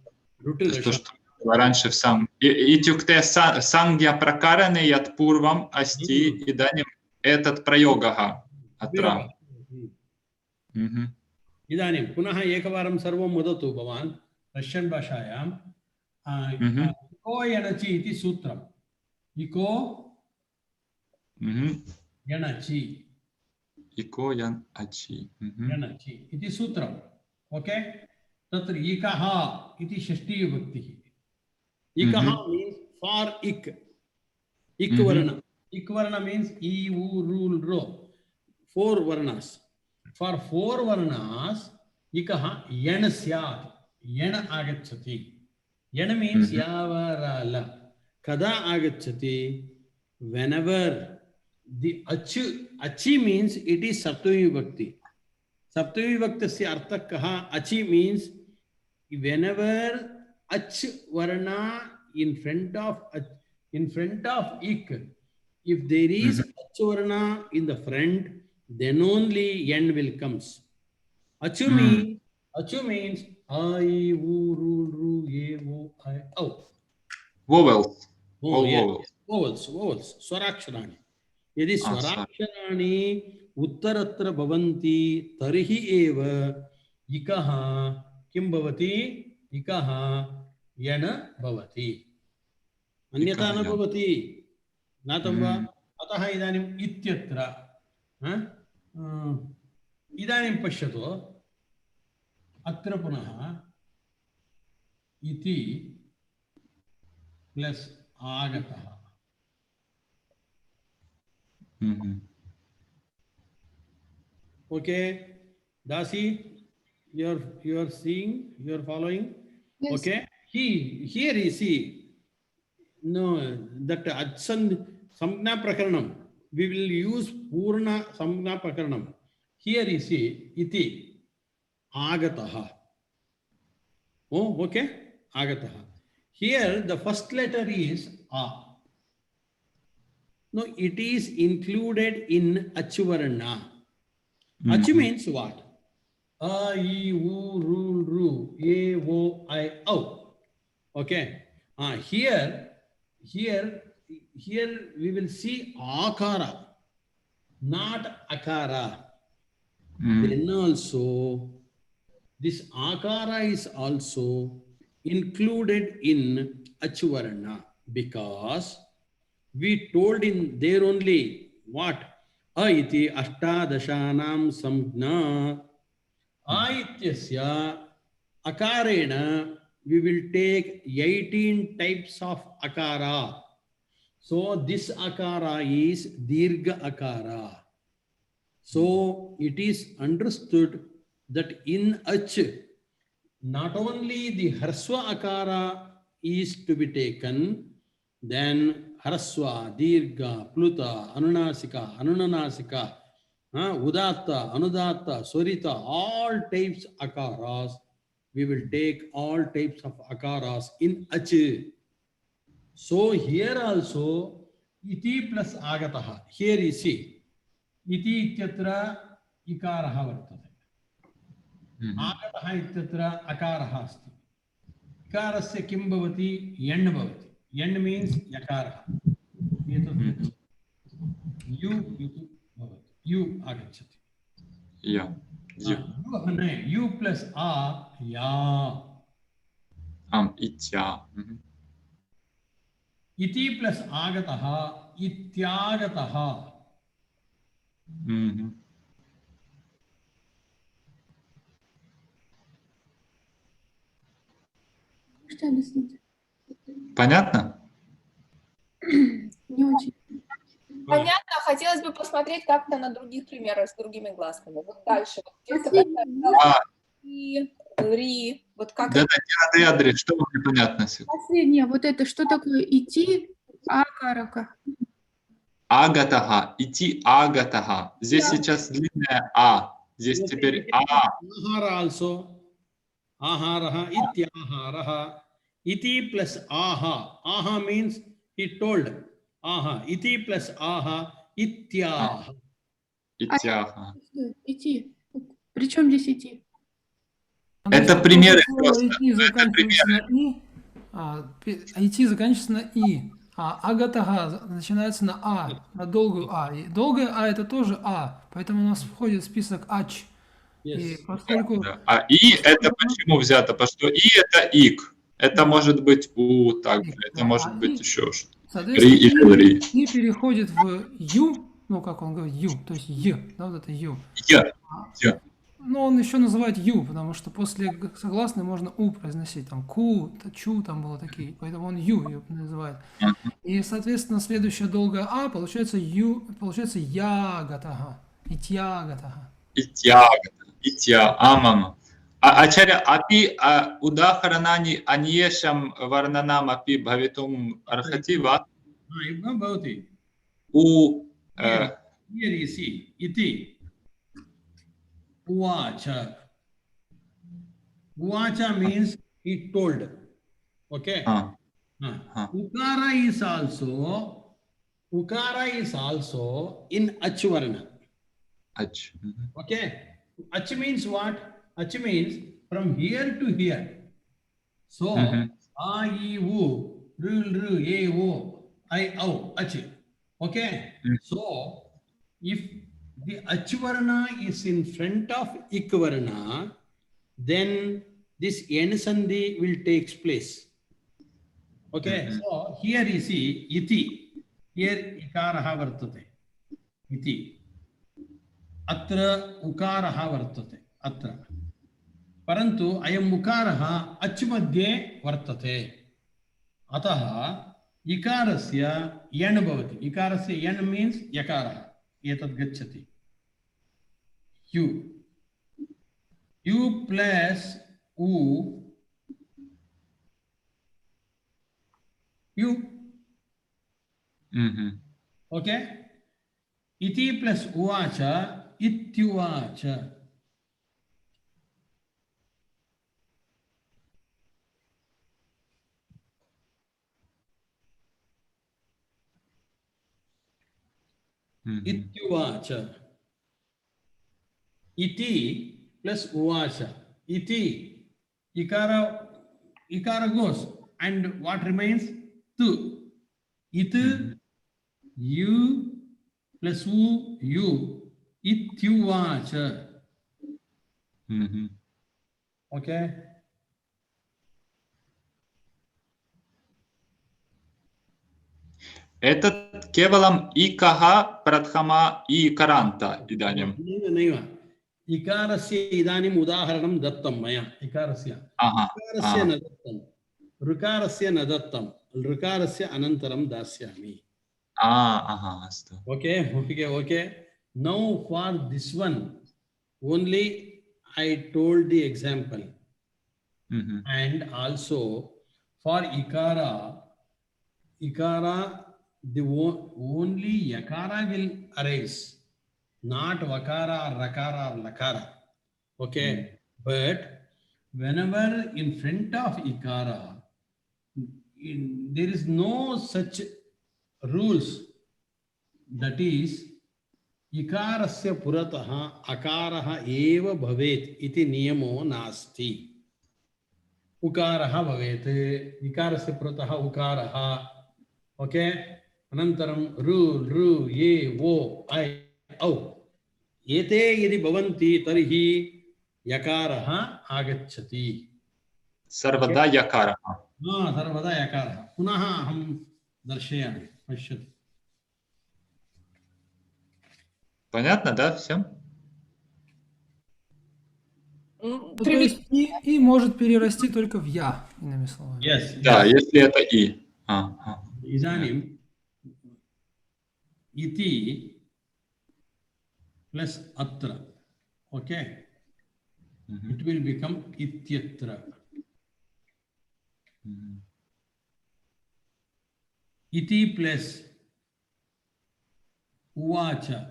То есть то, что было раньше в сам. Итюкте сангья пракаране ят пурвам асти иданим этот प्रयोगः अत्र. इदानीं पुनः एकवारं सर्वं वदतु भवान् रष्यन् भाषायां इको यणचि इति सूत्रम् इको यणचि इको यणचि यणचि इति सूत्रम् ओके तत्र इकः इति षष्ठी विभक्तिः इकः मीन्स् फार् इक् वर्ण मीन्स् इ उ रु रो 4 varnas. For 4 varnas, ikaha yen syat. Yen agachati. Yen means yavarala. Kada agachati. Whenever the achi means it is saptami vibhakti. Saptami vibhaktasya artha kaha achi means whenever ach varna in front of ik, if there is ach varna in the front, then only yen will comes. Achu means I, U, Ru, Ru, E, O, I, O. Vowels. Oh, yes. Vowels. Swaraksharani. Yadi Swaraksharani uttaratra bhavanti tarihi eva ikaha kim bhavati ikaha yana bhavati. Anyata na bhavati. Natam va. Ataha idanim ityatra. इदानीं पश्यतु अत्र पुनः इति plus आगतः okay दासी you are seeing, you are following? Yes. Okay, here you see no that adsan samgna prakaranam. We will use Purna Samgna Prakaranam. Here you see iti agataha. Oh, okay, agataha. Here the first letter is a. No, it is included in achuvarna. Achu means what? A, I, U, Ru, Ru, E, O, I, O. Okay. Here we will see akara, not akara. Then also this akara is also included in achuvarna because we told in there only what? A iti ashtadashanam samgna. A ityasya akarena we will take 18 types of akara. So this akara is dirgha akara. So it is understood that in ach, not only the harswa akara is to be taken, then harswa, dirgha, pluta, anunasika, anunanasika, udatta, anudatta, swarita, all types akaras, we will take all types of akaras in ach. So here also iti plus agataha. Here you see iti ityatra ikaraha vartate. Agataha ityatra akaraha asti. Ikarasya kim bhavati? Yen bhavati. Yen means yakaraha. You iti bhavati. You agachati. Yeah. You plus a ya. Itya. Iti plus agataha ityagataha. Можете объяснить? Понятно? Не очень. Понятно, хотелось бы посмотреть как-то на других примерах с другими глазками. Вот дальше. Вот здесь Последний, и, ри, вот как Да, Андрей, что вам непонятно? последнее, вот это, что такое идти, акарака? Агатага, идти агатага. Здесь сейчас длинное а. Здесь теперь а. Ahara also. Aharaha ityaharaha. Iti plus aha. Aha means he told. Aha. Iti plus aha. Ityaha. Итяга. Идти. Причем здесь идти? Это примеры Слово просто. идти заканчивается на и, идти заканчивается на и, а агатага начинается на а, на долгую а. И долгое а это тоже а, поэтому у нас входит в список ач. И Yes. поскольку Да. А и это почему взято? Потому что и это ик. Это может быть у также. Это да, может а быть и, еще что-то. Ри соответственно, или ри. и переходит в ю, ну как он говорит, ю, то есть й, да, вот это ю. Я. Я. Но он еще называет ю, потому что после согласной можно у произносить, там ку, чу, там было такие, поэтому он ю ее называет. И, соответственно, следующая долгая а получается ю, получается ягатага, итягатага. Итяга. Итя. Амама. Ачаря апи удахаранани аньешам варнанам апи бхавитум архати ва Ibn Bhavati. у Here you see. Iti. Uvacha. Uvacha means he told. Okay. Ukara is also in Achvarna. ач. Okay. Ach means what? Ach means from here to here. So, a, e, u, r, e, o, I, o, ach. Okay. So, if the Achvarna is in front of Ikvarna, then this N Sandhi will take place. Okay. So, here you see iti. Here ikaraha vartate. Iti. Atra ukaraha vartate. Atra. Parantu ayam ukaraha ach madhye vartate. Ataha ikarasya yan bhavati. Ikarasya yan means yakaraha. Etad gacchati. U. U plus u. U. Okay. Iti plus uvacha, ityuvacha. Ityuvacha. Iti plus uvacha. Iti. Ikara goes. And what remains? Tu. Itu. U plus u. U. Ityuvacha. Okay. Это кевалам икаха прадхама и каранта иданим. नैव इकारस्य इदानीम् उदाहरणं दत्तं मया इकारस्य इकारस्य न दत्तं ऋकारस्य न दत्तं ऋकारस्य अनन्तरं दास्यामि okay now for this one only I told the example and also for ikara the only yakara will arise, not vakara or rakara or lakara. Okay. But whenever in front of ikara, there is no such rules. That is, ikarasya purataha akaraha eva bhavet iti niyamo nasti. Ukaraha bhavet, ikarasya purataha ukaraha. Okay. Anantaram ru, ye, wo, I, au. Ete yadi bhavanti tarhi yakaraha agacchati. Sarvada yakaraha. Sarvada yakaraha. Punaha aham darshayami. Pashyatu. Понятно, да, всем? Ну, то есть и может перерасти только в я, иными словами. Yes. Да, если это и. Idanim iti plus atra. Okay. It will become ityatra. Iti plus uvacha.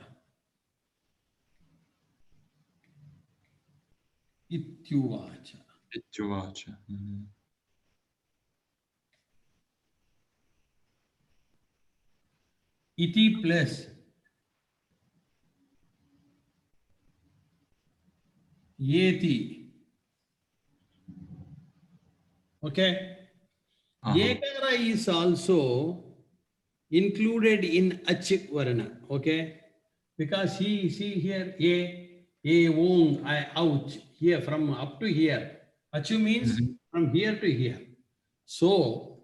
Ityuvacha. Ityuvacha. Iti plus yeti. Okay. Yekara is also included in ach varna. Okay. Because see here a wong, I ouch here from up to here. Achu means from here to here. So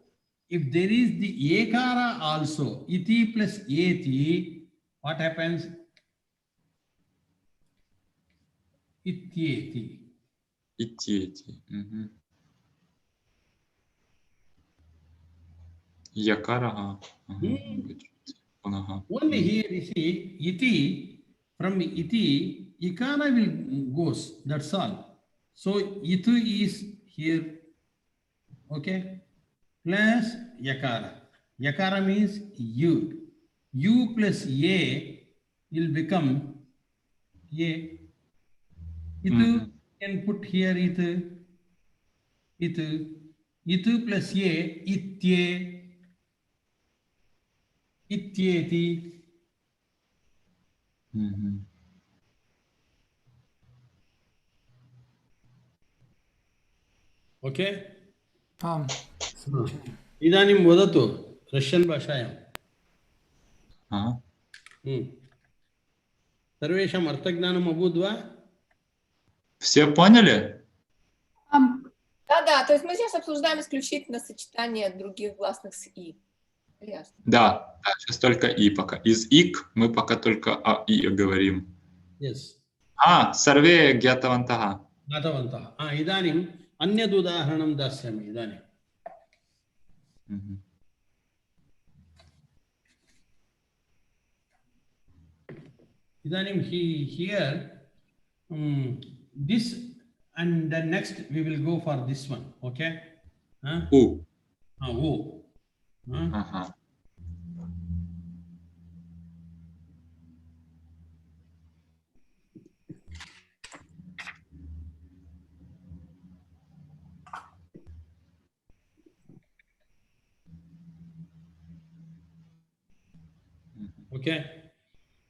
if there is the ekara also, iti plus eti, what happens? Ityeti. Ityeti. Yakara. Only here you see iti, from iti, ikara will goes, that's all. So itu is here, okay, plus yakara. Yakara means you. U plus a will become a. Itu can put here itu plus a, itye. Ityeti. Okay. Idanim vadatu Russian bhashayam. Sarvesham arthagnanam abudva? Все поняли? Да, то есть мы сейчас обсуждаем исключительно сочетание других гласных с «и». Ясно. Да, сейчас только «и» пока. Из «ик» мы пока только о «и» говорим. Yes. Sarve gyatavantaha. Gyatavantaha. Idanim anyad udaharanam dasyami. Idanim. Idanim here, this and then next we will go for this one. Okay? U. U. Okay.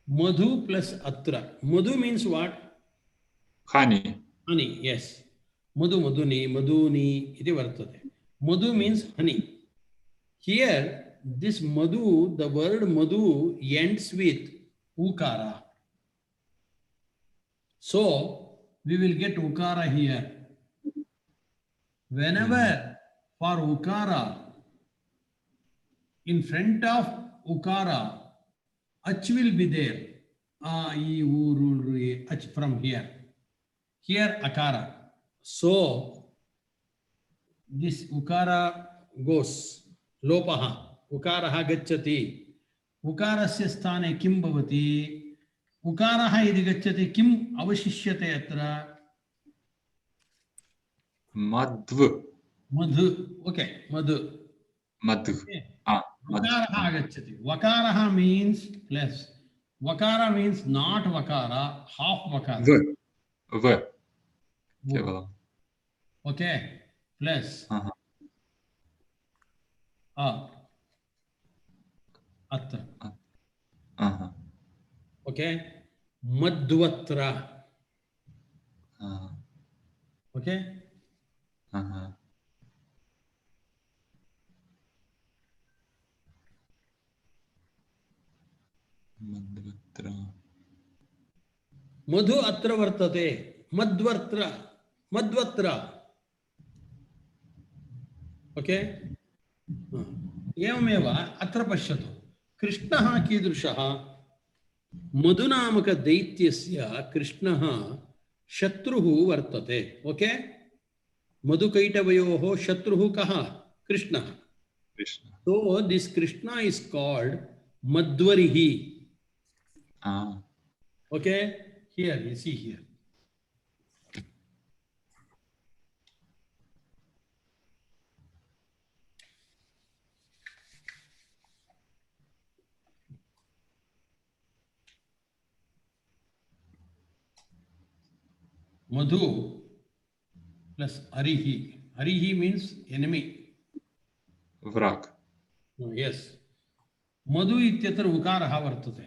Madhu plus atra. Madhu means what? Honey. Honey, yes. Madhu, madhuni, iti vartate. Madhu means honey. Here, this madhu, the word madhu ends with ukara. So, we will get ukara here. Whenever for ukara, in front of ukara, ach will be there. Ach from here. Here akara. So, this ukara goes. Lopaha. Ukaraha gacchati. Ukarasya sthane kim bhavati. Ukaraha idhi gacchati kim avashishyate atra. Madhv. Madhu. Okay. Madhu. Madhu. Okay. Vakaraha gacchati. Vakaraha means plus. Vakara means not vakara, half vakara. V. Kevalam. Okay. Plus. Atra. Okay. Madhvatra. Okay. Madhvatra. Madhu atra vartate. Madhvatra. Okay. एवमेव अत्र पश्यतु कृष्णः कीदृशः मधुनामक दैत्यस्य कृष्णः शत्रुः वर्तते. Okay, मधुकैटभयोः शत्रुः कः? कृष्णः. Krishna. So this Krishna is called Madhvarihi. Okay, here you see here. Madhu plus Arihi. Arihi means enemy. Враг. Yes. Madhu ityatra ukarah vartate.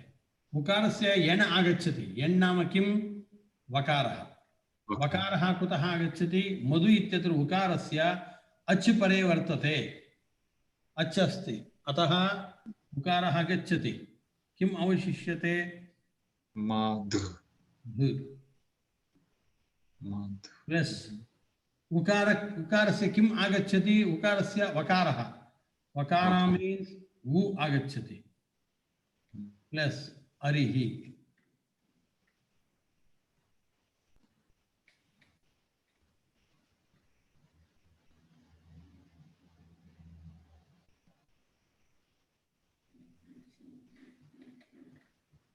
उकारस्य यण् आगच्छति. यण् नाम किं? वकारः. वकारः कुतः आगच्छति? मधु इत्यत्र उकारस्य अच् परे वर्तते. अच् अस्ति, अतः उकारः आगच्छति. किम् अवशिष्यते? Madh. प्लस् उकारस्य किम् आगच्छति? उकारस्य वकारः. वकारः मीन्स् उ आगच्छति. प्लस अरिहि.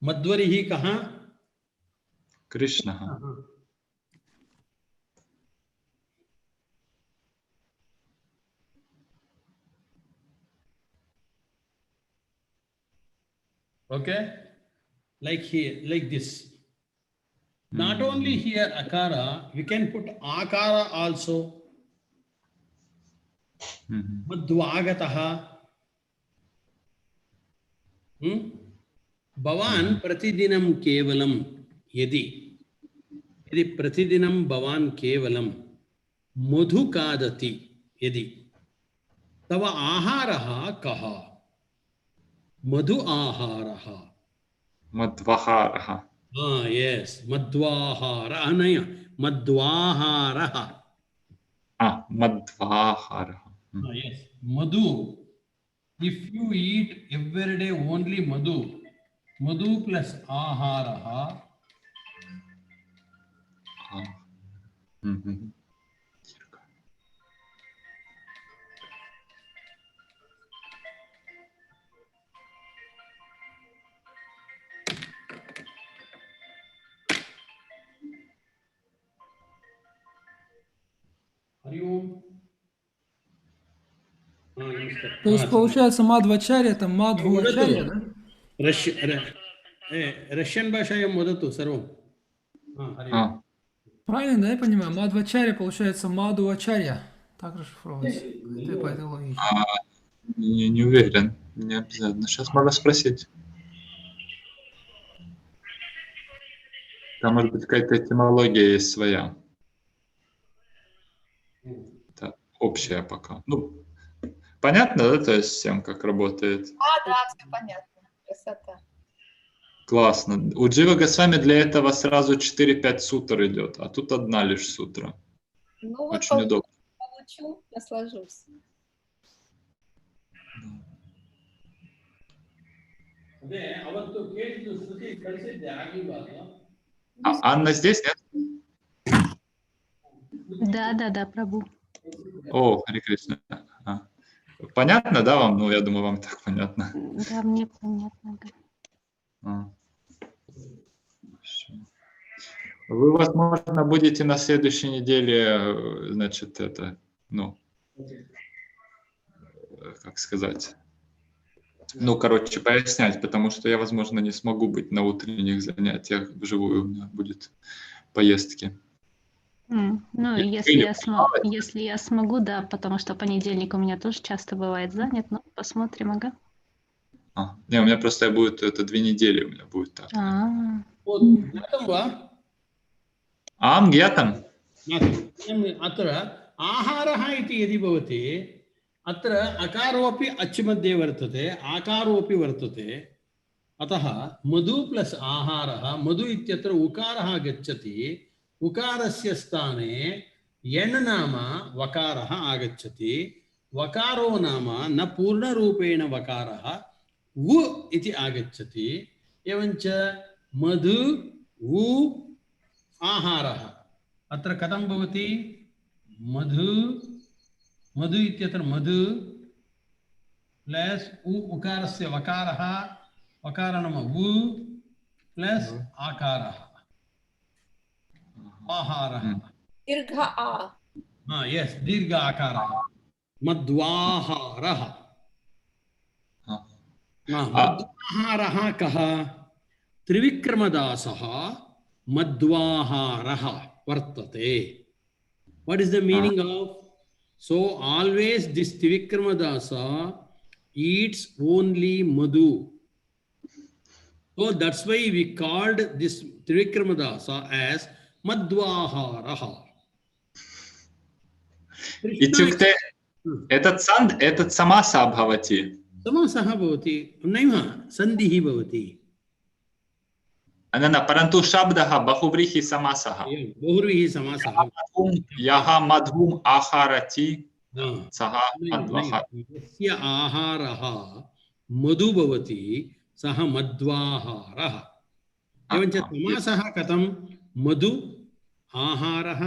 मध्वरिहि कहाँ? Krishna. Okay, like here, like this. Not only here akara, we can put akara also. Madhvagataha. Bhavan pratidinam kevalam yadi pratidinam bhavan kevalam madhu kadati yadi tava aharaha kaha. Madhu aharaha. Madhvaharaha. Yes, madhvahara. Anaya, madhvaharaha. Madhvaharaha. Yes, madhu. If you eat every day only madhu, madhu plus aharaha. То есть получается мадвачарья, это мадхвачарья, да? Russian भाषायां वदतु सर्वं. Правильно, да, я понимаю? Мадвачарья получается мадхвачарья. Так расшифровывается. Это по этой логике. Не уверен. Не обязательно. Сейчас можно спросить. Там может быть какая-то этимология есть своя. Это общая пока. Ну, понятно, да, то есть всем, как работает? Да, все понятно. Красота. Классно. У Джива Госвами для этого сразу 4-5 сутр идет, а тут одна лишь сутра. Ну вот очень удобно. Получу, наслажусь. Анна здесь, нет? Да, Прабу. О, Харе Кришна. Понятно, да, вам? Ну, я думаю, вам так понятно. Да, мне понятно, да. Вы, возможно, будете на следующей неделе, значит, это, ну, как сказать, ну, короче, пояснять, потому что я, возможно, не смогу быть на утренних занятиях вживую, у меня будет поездки. Ну, если я смогу, да, потому что понедельник у меня тоже часто бывает занят, но посмотрим, ага. Не, у меня просто будет, это 2 недели у меня будет так. Гьятам? अत्र आहारः इति यदि भवति अत्र अकारोऽपि अच् मध्ये वर्तते आकारोऽपि वर्तते अतः मधु प्लस आहारः मधु इत्यत्र उकारः गच्छति उकारस्य स्थाने यण् नाम वकारः आगच्छति वकारो नाम न पूर्णरूपेण वकारः उ इति आगच्छति एवञ्च मधु उ आहारः अत्र कथं भवति मधु मधु इत्यत्र मधु प्लस उकारस्य वकारः वकारणम उ प्लस आकारः आहारः दीर्घ आ यस दीर्घ आकारः मध्वाहारः मध्वाहारः कः त्रिविक्रमदासः मध्वाहारः वर्तते. What is the meaning of? So always this Trivikramadasa eats only madhu. So that's why we called this Trivikramadasa as Madhvaharaha. इत्युक्ते एतत् समासः भवति. समासः भवति नैव सन्धिः भवति. न परन्तु शब्दः बहुव्रीहि समासः. बहुव्रीहि समासः. यः मधुम् आहारति सः मध्वः. यस्य आहारः मधु भवति सः मध्वाहारः. एवञ्च समासः कथं मधु आहारः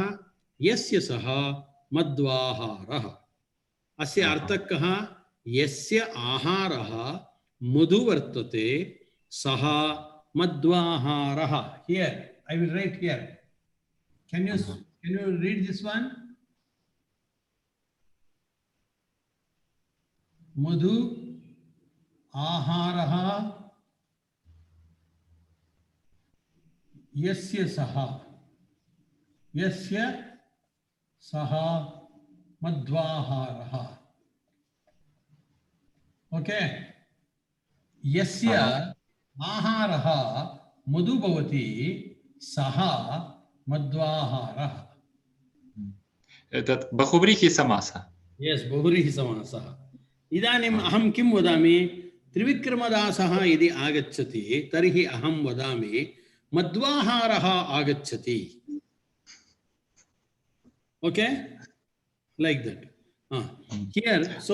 यस्य सः मध्वाहारः. अस्य अर्थः कः? यस्य आहारः मधु वर्तते सः मध्वाहारः. Here I will write here. Can you read this one? मधु आहारः यस्य सः मध्वाहारः. ओके यस्य आहारः मधु भवति सः मध्वाहारः. एतत् बहुव्रीहि समासः. यस् बहुव्रीहि समासः. इदानीम् अहं किं वदामि? त्रिविक्रमदासः यदि आगच्छति तर्हि अहं वदामि मध्वाहारः आगच्छति. Okay like that. Here so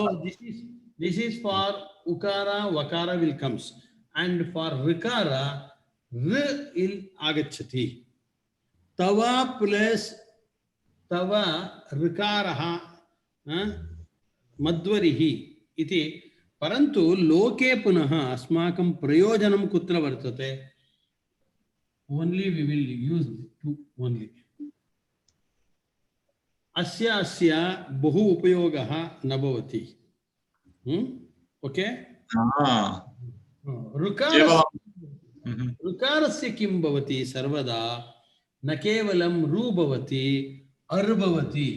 this is for ukara vakara will comes and for rikara r il agachati. Tava plus tava rikaraha madvarihi iti. परन्तु लोके पुनः अस्माकं प्रयोजनं कुत्र वर्तते? Only we will use to only. अस्य बहु उपयोगः न भवति. ओके ऋकारस्य किं भवति? सर्वदा न केवलं रु भवति अर् भवति.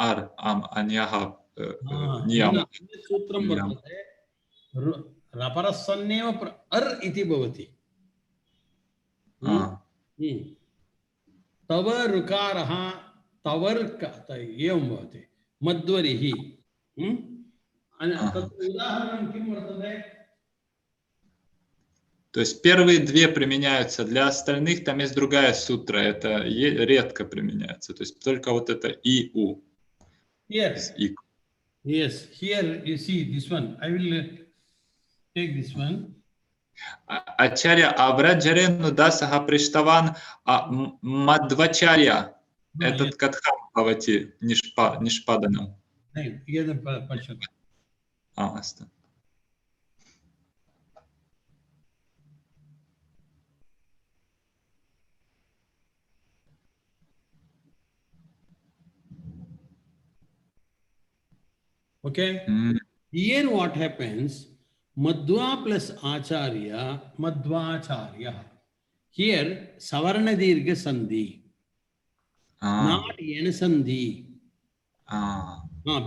अन्यः सूत्रं वर्तते रपरसन्नेव अर् इति भवति. तव ऋकारः तवर्क एवं भवति मध्वरिः. उदाहरणं किं वर्तते? То есть первые две применяются, для остальных там есть другая сутра, это редко применяется. То есть только вот это и у. Yes. Yes. Here you see this one. I will take this one. Ачарья Авраджарену дасаха приштаван мадвачарья. Этот катхам бхавати нишпаданам. Аста. Okay. Here what happens? Madhva plus acharya, madhvacharya. Here savarna dirgha sandhi. Not yanasandhi.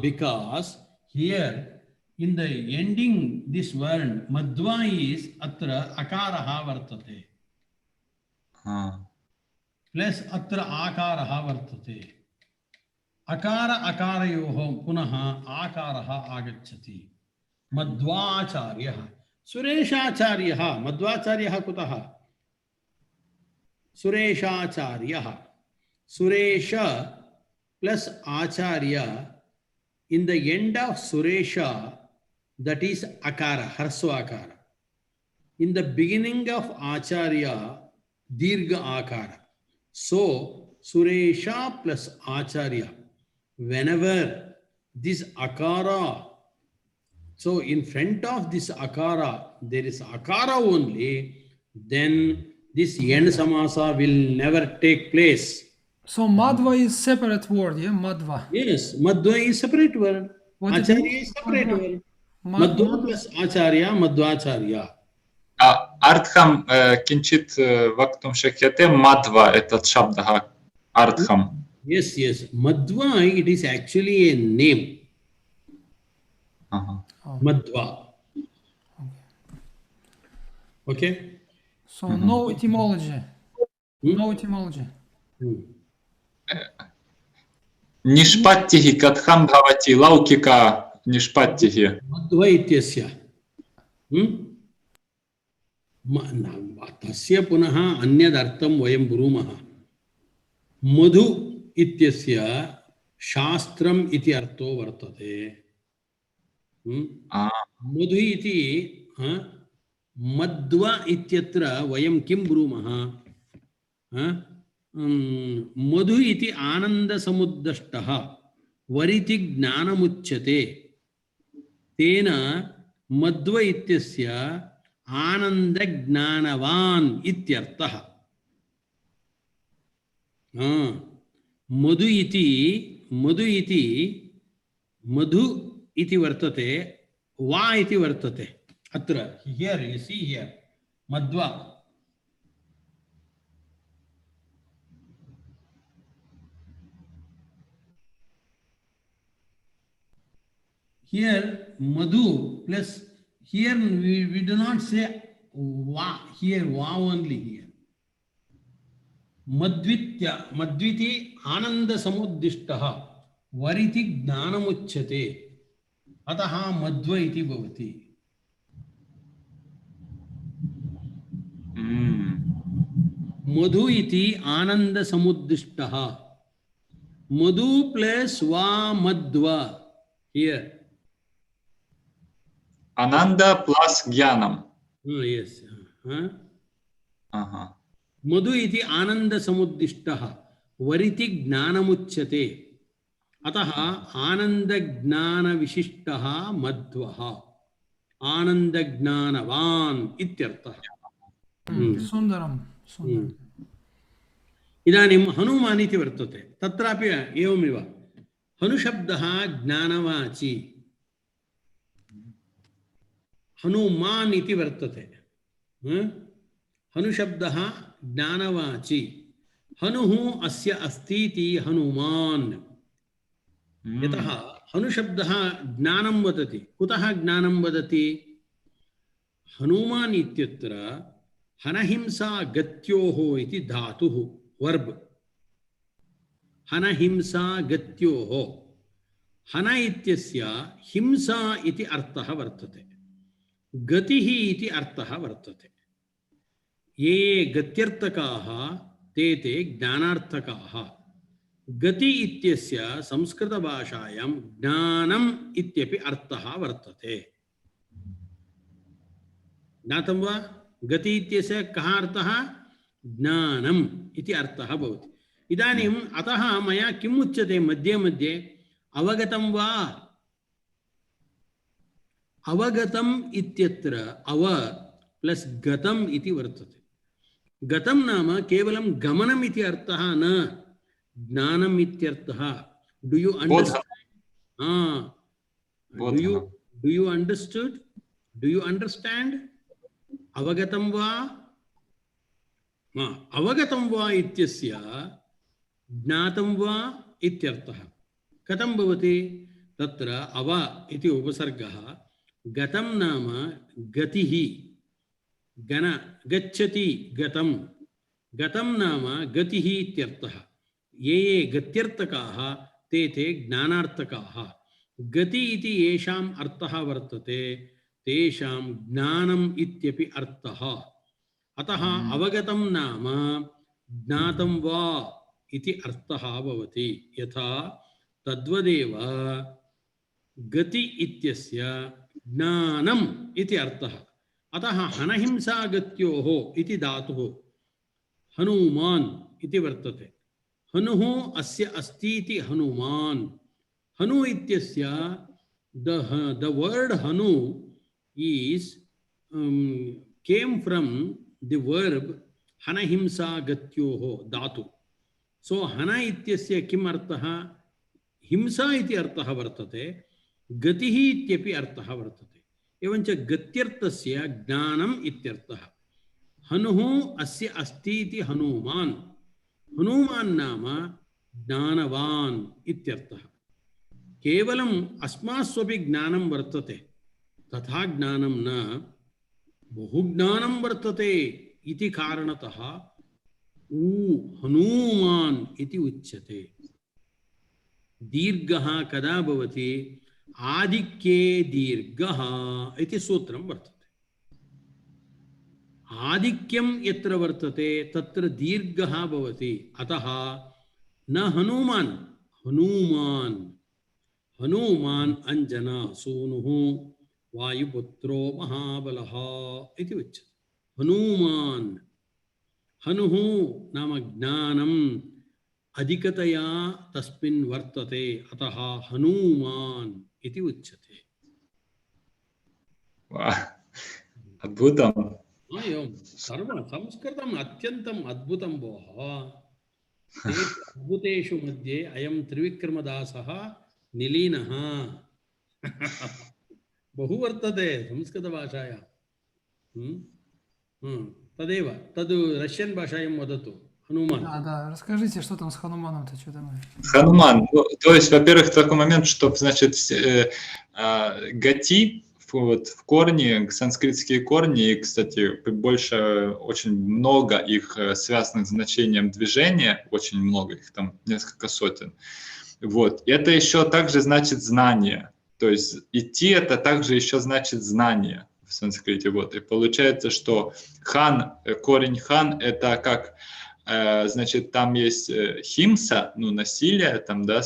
Because here in the ending this word madhva is atra akaraha vartate. Plus atra akaraha vartate. Akara akarayoho punaha akaraha agacchati. Madhvacharya. Sureshacharya. Madhvacharya kutaha? Sureshacharya. Suresha plus Acharya. In the end of Suresha, that is Akara, Harsva Akara. In the beginning of Acharya, Dirgha Akara. So, Suresha plus Acharya. Whenever this akara, so in front of this akara, there is akara only, then this yen samasa will never take place. So Madhva is separate word, yeah? Madhva. Yes, Madhva is separate word. What it Acharya means? is separate Madhva. word. Madhva plus Acharya, Madhvacharya. Артхам кинчит вактум шакьяте Мадва этот шабдаха Артхам. Yes, yes. Madhva, it is actually a name. Madhva. Okay? So no etymology. No etymology. Нишпаттихи катхам бхавати лаукика нишпаттихи. Madhva ityasya. Tasya punaha anyadartam vayam brumaha. Madhu ityasya shastram iti artho vartate. Madhu iti madhva ityatra vayam kim brumaha. Madhu iti ananda samuddashtaha variti gnanamuchyate. Tena madhva ityasya आनंद ज्ञानवान इत्यर्थः मधु इति वर्तते वा इति वर्तते अत्र here you see here Madhva here madhu plus here we do not say va, here va only here. Madvitya, madviti ananda samuddishtaha variti gnanamuchyate ataha madhva iti bhavati. Madhu iti ananda samuddishtaha. Madhu plus va madhva here. Ananda plus Gyanam. Yes. Madhu iti ananda samuddishtaha variti gnanamuchyate ataha ananda gnana vishishtaha madhvaha ananda gnanavan ityartha. Sundaram. Idanim Hanuman iti vartate tatrapi evameva Hanushabdaha gnanavachi Hanuman इति वर्तते हनुशब्दः ज्ञानवाची हनुः अस्य अस्तीति हनुमान यतः हनुशब्दः ज्ञानं वदति कुतः ज्ञानं वदति हनुमान इत्यत्र हनहिंसा गत्योः इति धातुः वर्ब हनहिंसा गत्योः हन इत्यस्य हिंसा इति अर्थः वर्तते गतिः इति अर्थः वर्तते ये गत्यर्थकाः ते ज्ञानार्थकाः गति इत्यस्य संस्कृतभाषायां ज्ञानम् इत्यपि अर्थः वर्तते ज्ञातं वा गति इत्यस्य कः अर्थः ज्ञानम् इति अर्थः भवति इदानीम् अतः मया किम् उच्यते मध्ये मध्ये अवगतं वा अवगतम इत्यत्र अव प्लस गतम इति वर्तते गतम नाम केवलं गमनम इति अर्थः न ज्ञानम इत्यर्थः do you understand do you understood do you understand अवगतं वा इत्यस्य ज्ञातं वा इत्यर्थः कथं भवति तत्र अव इति उपसर्गः गतं नाम गतिः गण गच्छति गतं गतं नाम गतिः इत्यर्थः ये गत्यर्थकाः ते ज्ञानार्थकाः गति इति येषाम् अर्थः वर्तते तेषां ज्ञानम् इत्यपि अर्थः अतः अवगतं नाम ज्ञातं वा इति अर्थः भवति यथा तद्वदेव गति इत्यस्य ज्ञानम् इति अर्थः अतः हनहिंसा गत्योः इति धातुः हनुमान् इति वर्तते हनुः अस्य अस्ति इति हनुमान् हनु इत्यस्य the word hanu is came from the verb hanahimsa gatyoho dhatu. So hana ityasya kim artah himsa iti artah vartate gatihi ityapi artah vartate evancha gatyartasya jnanam ityartah hanuhu asya asti iti hanuman hanuman nama jnanavan ityartah केवलम अस्मास्वपि ज्ञानं वर्तते तथा ज्ञानं न बहुज्ञानं वर्तते इति कारणतः हनुमान् इति उच्यते। दीर्घः कदा भवति आधिक्ये दीर्घः इति सूत्रं वर्तते। आधिक्यं यत्र वर्तते तत्र दीर्घः भवति अतः न हनुमान् हनुमान् हनुमान् अंजना सूनुः वायुपुत्रो महाबलः इति उच्यते। हनुमान् हनुः नाम ज्ञानम् अधिकतया तस्मिन् वर्तते अतः हनुमान् इति उच्यते। अद्भुतम्। एवं सर्वं संस्कृतम् अत्यन्तम् अद्भुतं भोः। अद्भुतेषु मध्ये अयं त्रिविक्रमदासः निलीनः बहु वर्तते संस्कृतभाषायां। तदेव तद् रष्यन् भाषायां वदतु Hanuman. Да, расскажите, что там с Хануманом-то, что там? Хануман, то есть, во-первых, такой момент, что, значит, гати, вот, в корне, санскритские корни, и, кстати, больше, очень много их связанных с значением движения, очень много их, там несколько сотен. Вот. Это еще также значит знание. То есть идти это также еще значит знание в санскрите. Вот. И получается, что хан, корень хан, это как, значит, там есть химса, ну, насилие, там, да,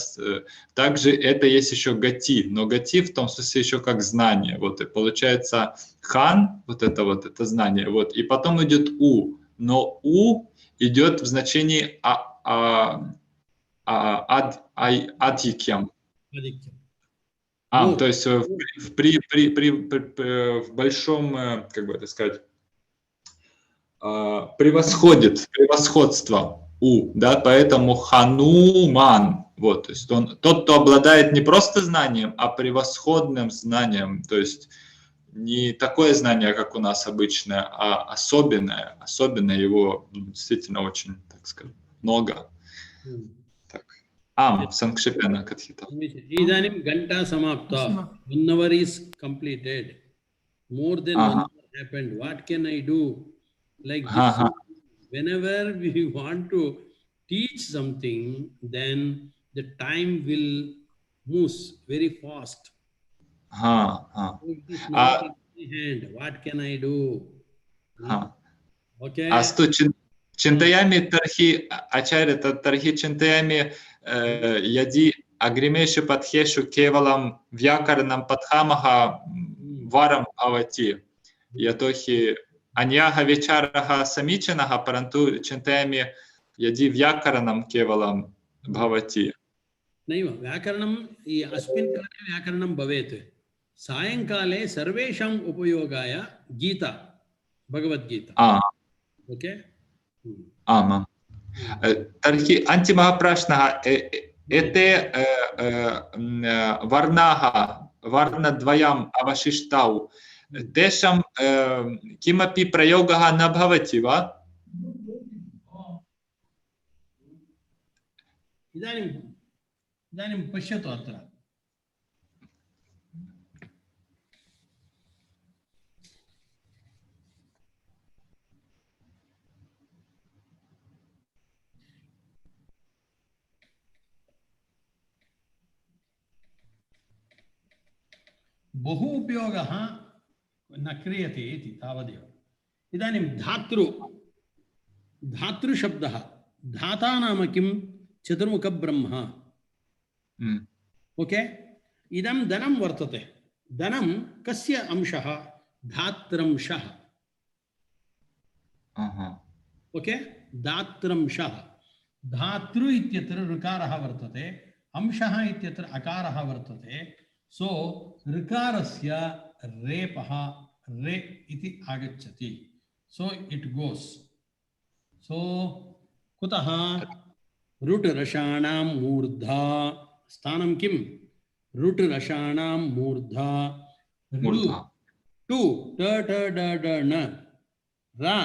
также это есть еще гати, но гати в том смысле еще как знание. Вот. И получается хан, вот это знание. Вот. И потом идет у, но у идет в значении адикем. То есть в большом, как бы это сказать, превосходство у, да, поэтому хануман, вот, то есть он тот, кто обладает не просто знанием, а превосходным знанием, то есть не такое знание, как у нас обычное, а особенное его действительно очень, так сказать, много. Sankshepen Kathita. Idanim Ganta Samapta. 1 hour is completed. More than 1 hour happened. What can I do? Like this. Whenever we want to teach something, then the time will move very fast. It is not in my hand. What can I do? Okay. Чинтаями тархи ачаря тархи чинтаями яди агримешу падхешу кевалам вьякаранам падхамаха варам авати ятохи аньяха вечараха самичанаха паранту чинтаями яди вьякаранам кевалам бхавати. नैव व्याकरणम् अस्मिन् काले व्याकरणं भवेत् सायङ्काले सर्वेषाम् उपयोगाय Gita Bhagavad Gita okay आमां तर्हि अन्तिमः प्रश्नः एते वर्णाः वर्णद्वयम् अवशिष्टौ तेषां किमपि प्रयोगः न भवति वा इदानीं पश्यतु अत्र बहु उपयोगः न क्रियते इति तावदेव इदानीं धातृशब्दः धाता नाम किं चतुर्मुख ब्रह्म ओके इदं धनं वर्तते धनं कस्य अंशः धात्रंशः ओके धात्रंशः धातृ इत्यत्र ऋकारः वर्तते, अंशः इत्यत्र अकारः वर्तते. सो ऋकारस्य रेपः रे इति आगच्छति. सो इट गोस्. सो कुतः रुट् रसाणां मूर्धा स्थानं किं? रुट् रसाणां मूर्धा टु ट ट ड ड न रा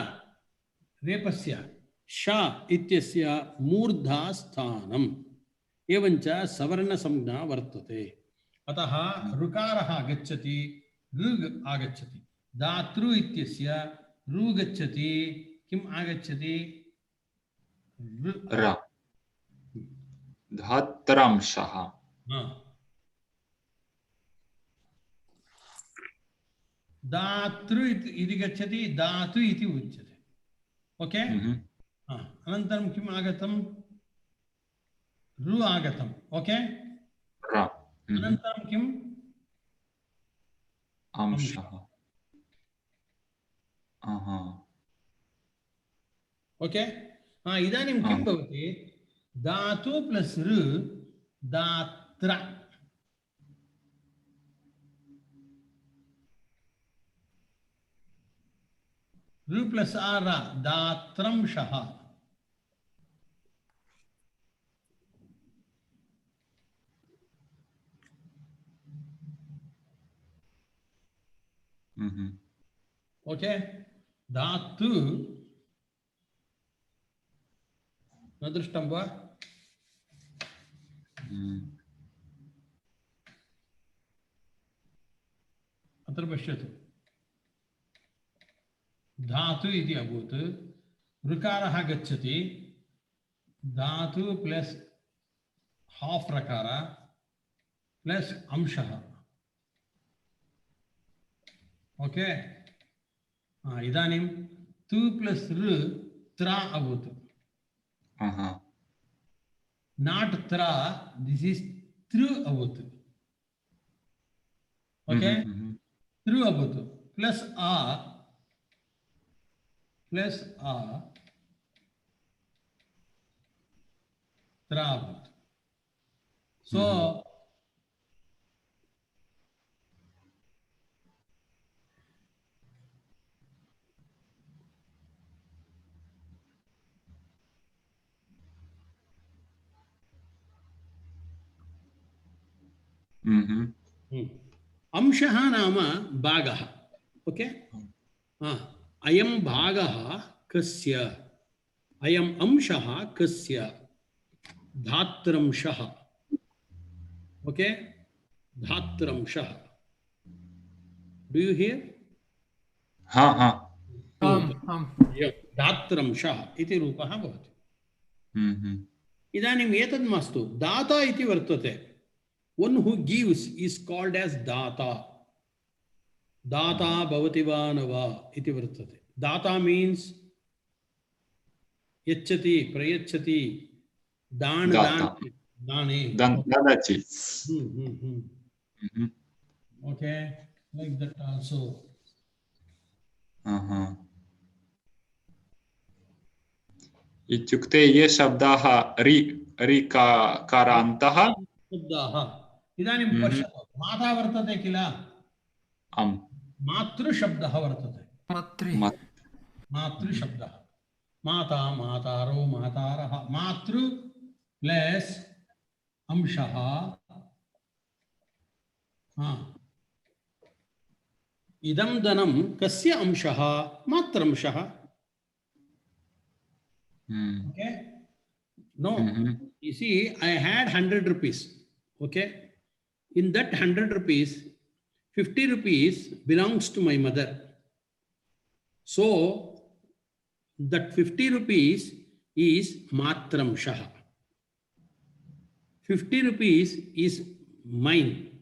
रेपस्य शा इत्यस्य मूर्धा स्थानम् एवञ्च सवर्णसंज्ञा वर्तते. अतः ऋकारः गच्छति, ऋ आगच्छति. धातृ इत्यस्य ऋ गच्छति, किम् आगच्छति? र धात्रांशः. धातृ इति गच्छति, धातु इति उच्यते. ओके. अनन्तरं किम् आगतं? ऋ आगतम्. ओके. अनन्तरं किम्? अंशः. ओके. इदानीं किं भवति? धातु प्लस् ऋ दात्र. ऋ प्लस् आर दात्रंशः. ओके. धातु न दृष्टं वा? अत्र पश्यतु. धातु इति अभूत्, ऋकारः गच्छति, धातु प्लस हाफ रकार प्लस अंशः. ओके. इदानीं तु प्लस ऋ त्रा अभूत्. नाट् त्रा, दिस् इस् तृ अभूत्. ओके. तृ अभूत् प्लस आ त्रा अभूत्. सो अंशः नाम भागः. ओके. अयं भागः कस्य? अयम् अंशः कस्य? धात्रंशः. ओके. धात्रंशः. Do you hear? धात्रंशः इति रूपः भवति. इदानीम् एतद् मास्तु, दाता इति वर्तते. One who gives is called as data. Data bhavati va na va iti vartate. Data means yachati, prayachati, dan, dane. Dadachi. Okay, like that also. इत्युक्ते ये शब्दाः ऋकारान्तः शब्दाः. इदानीं पश्यतु, माता वर्तते किल? मातृशब्दः वर्तते. मातृशब्दः. माता, मातारो, मातारः. मातृ प्लस अंशः. इदं धनं कस्य अंशः? मात्रंशः. Okay. No. You see, I had 100 rupees. Okay. In that 100 rupees, 50 rupees belongs to my mother. So that 50 rupees is matramshaha. 50 rupees is mine.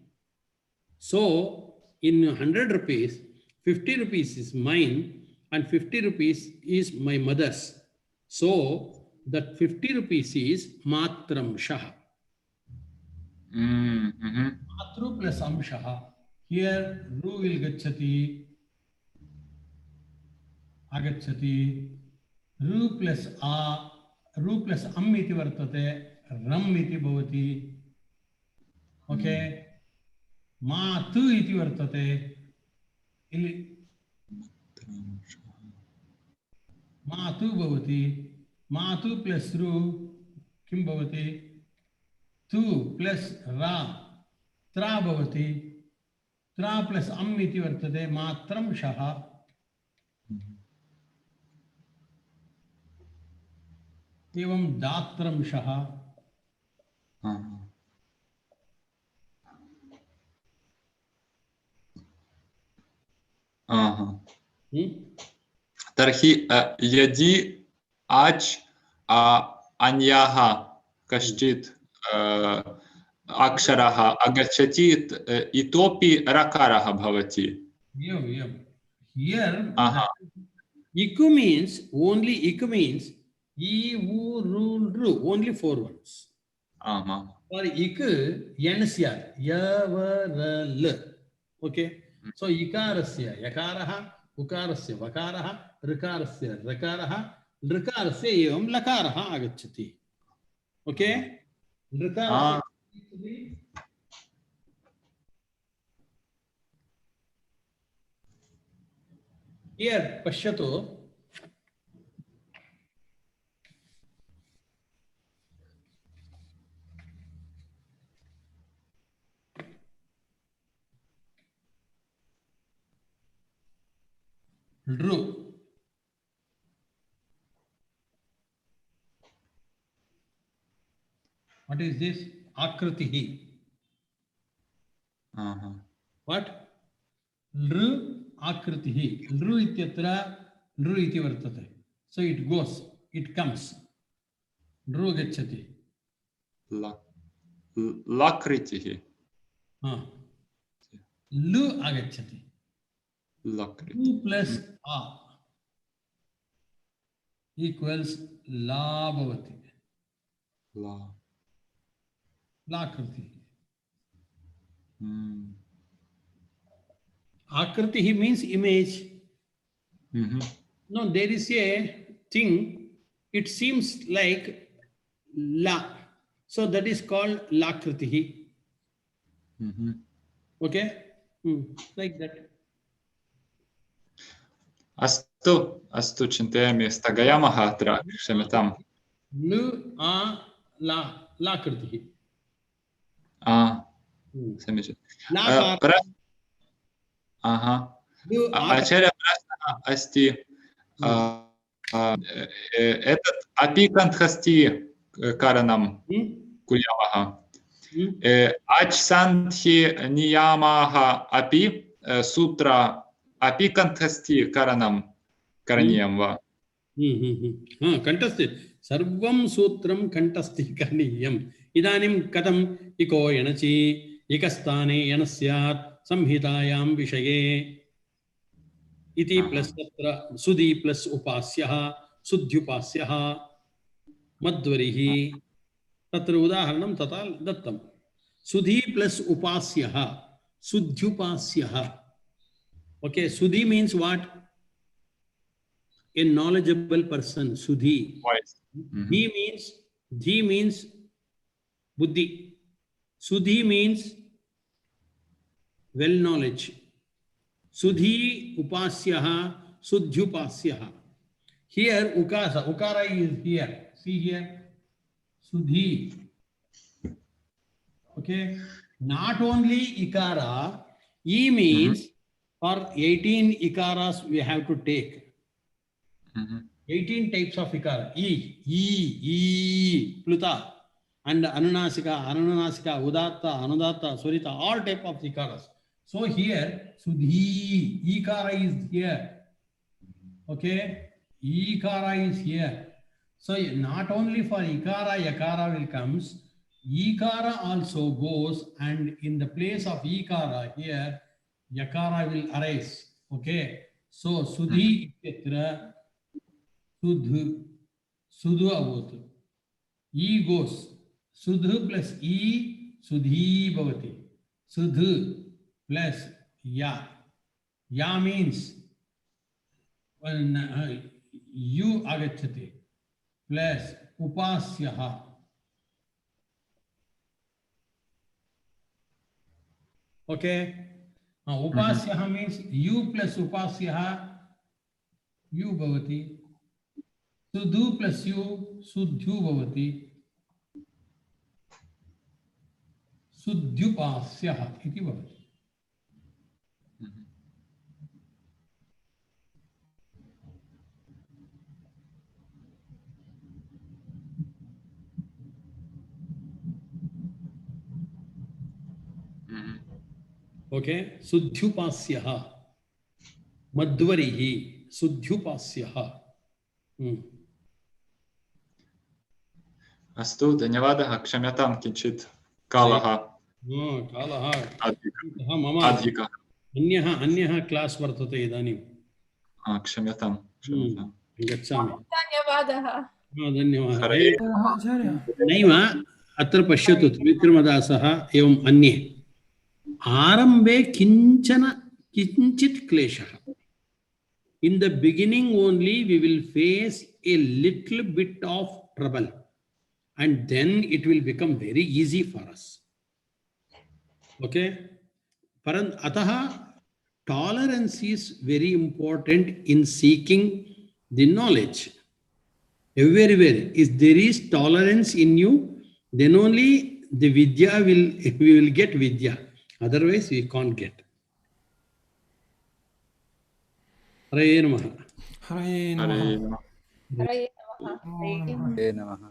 So in 100 rupees, 50 rupees is mine and 50 rupees is my mother's. So that 50 rupees is matramshaha. Matru plus amshaha. Here ru will gachati, agachati. Ru plus a रू plus अम् इति वर्तते रम् इति भवति okay मातु इति वर्तते इल्लि मातु भवति मातु प्लस रू किं भवति तु प्लस रा त्रा भवति त्रा प्लस अम् इति वर्तते मात्रं शः एवं दात्रं शः तर्हि यदि आच् अन्यः कश्चित् अक्षरः आगच्छति इतोपि रकारः भवति here iku means only iku means e u ru ru only 4 words for iku yansya ya va ra l okay so ikarasya yakarah ukarasya vakarah rikarasya rakarah rikarasya evam lakarah agacchati okay rikarasya here pashyatu Dru. What is this? Akritihi. What? Dru akritihi. Dru ityatra dru iti vartate. So it goes, it comes. Dru gacchati. Lakritihi. Lu agacchati. Lakriti. 2 plus a equals la bhavati. Lakriti. Akriti means image. No, there is a thing, it seems like la. So that is called lakriti. Okay? Like that. Astu, astu चिन्तयामि स्थगयामः अत्र क्षम्यताम् Lu a la कृतिः समीचीनम् आचार्य प्रश्नः अस्ति एतत् अपि कण्ठस्थी कारणं कुर्यामः आच् सन्धि नियमाः अपि सूत्र अपि कण्ठस्थी कारणं करणीयं वा कण्ठस्थी सर्वं सूत्रं कण्ठस्थी करणीयम् इदानीं कथम् इको यणचि इकस्थाने यण स्यात् संहितायां विषये इति प्लस् तत्र सुधि प्लस् उपास्यः सुध्युपास्यः मध्वरिः तत्र उदाहरणं तथा दत्तं सुधि plus उपास्यः सुध्युपास्यः okay sudhi means what a knowledgeable person sudhi dhi means buddhi sudhi means well knowledge sudhi upasyah sudhyupasyah here ukara is here see here sudhi okay not only ikara e means for 18 ikaras we have to take 18 types of ikara e pluta and anunasika udatta anudatta swarita all type of ikaras so here sudhi ikara is here okay ikara is here so not only for ikara yakara will comes ikara also goes and in the place of ikara here yakara will arise okay so sudhi ityatra sudhu avut e goes sudhu plus e sudhi bhavati sudhu plus ya means when you agacchati plus Upasyah. Okay. Upasyah means you plus upasyah, you bhavati. Sudhu plus you, sudhyu bhavati. Sudhyupasyah iti bhavati. Okay, Sudhyupasyah, Madhvarihi, Sudhyupasyah. अस्तु धन्यवादः क्षम्यतां किञ्चित् कालः कालः अधिकः अधिकः अन्यः class वर्तते इदानीं क्षम्यतां गच्छामि धन्यवादः धन्यवादः नैव अत्र पश्यतु त्रिविक्रमदासः एवम् अन्ये आरम्भे किञ्चित् क्लेशः in the beginning only we will face a little bit of trouble and then it will become very easy for us. Okay? Ataha, tolerance is very important in seeking the knowledge. Everywhere, if there is tolerance in you, then only the vidya we will get vidya. Otherwise, we can't get. Hare Namaha. Hare Namaha. Hare Namaha. Hare Namaha.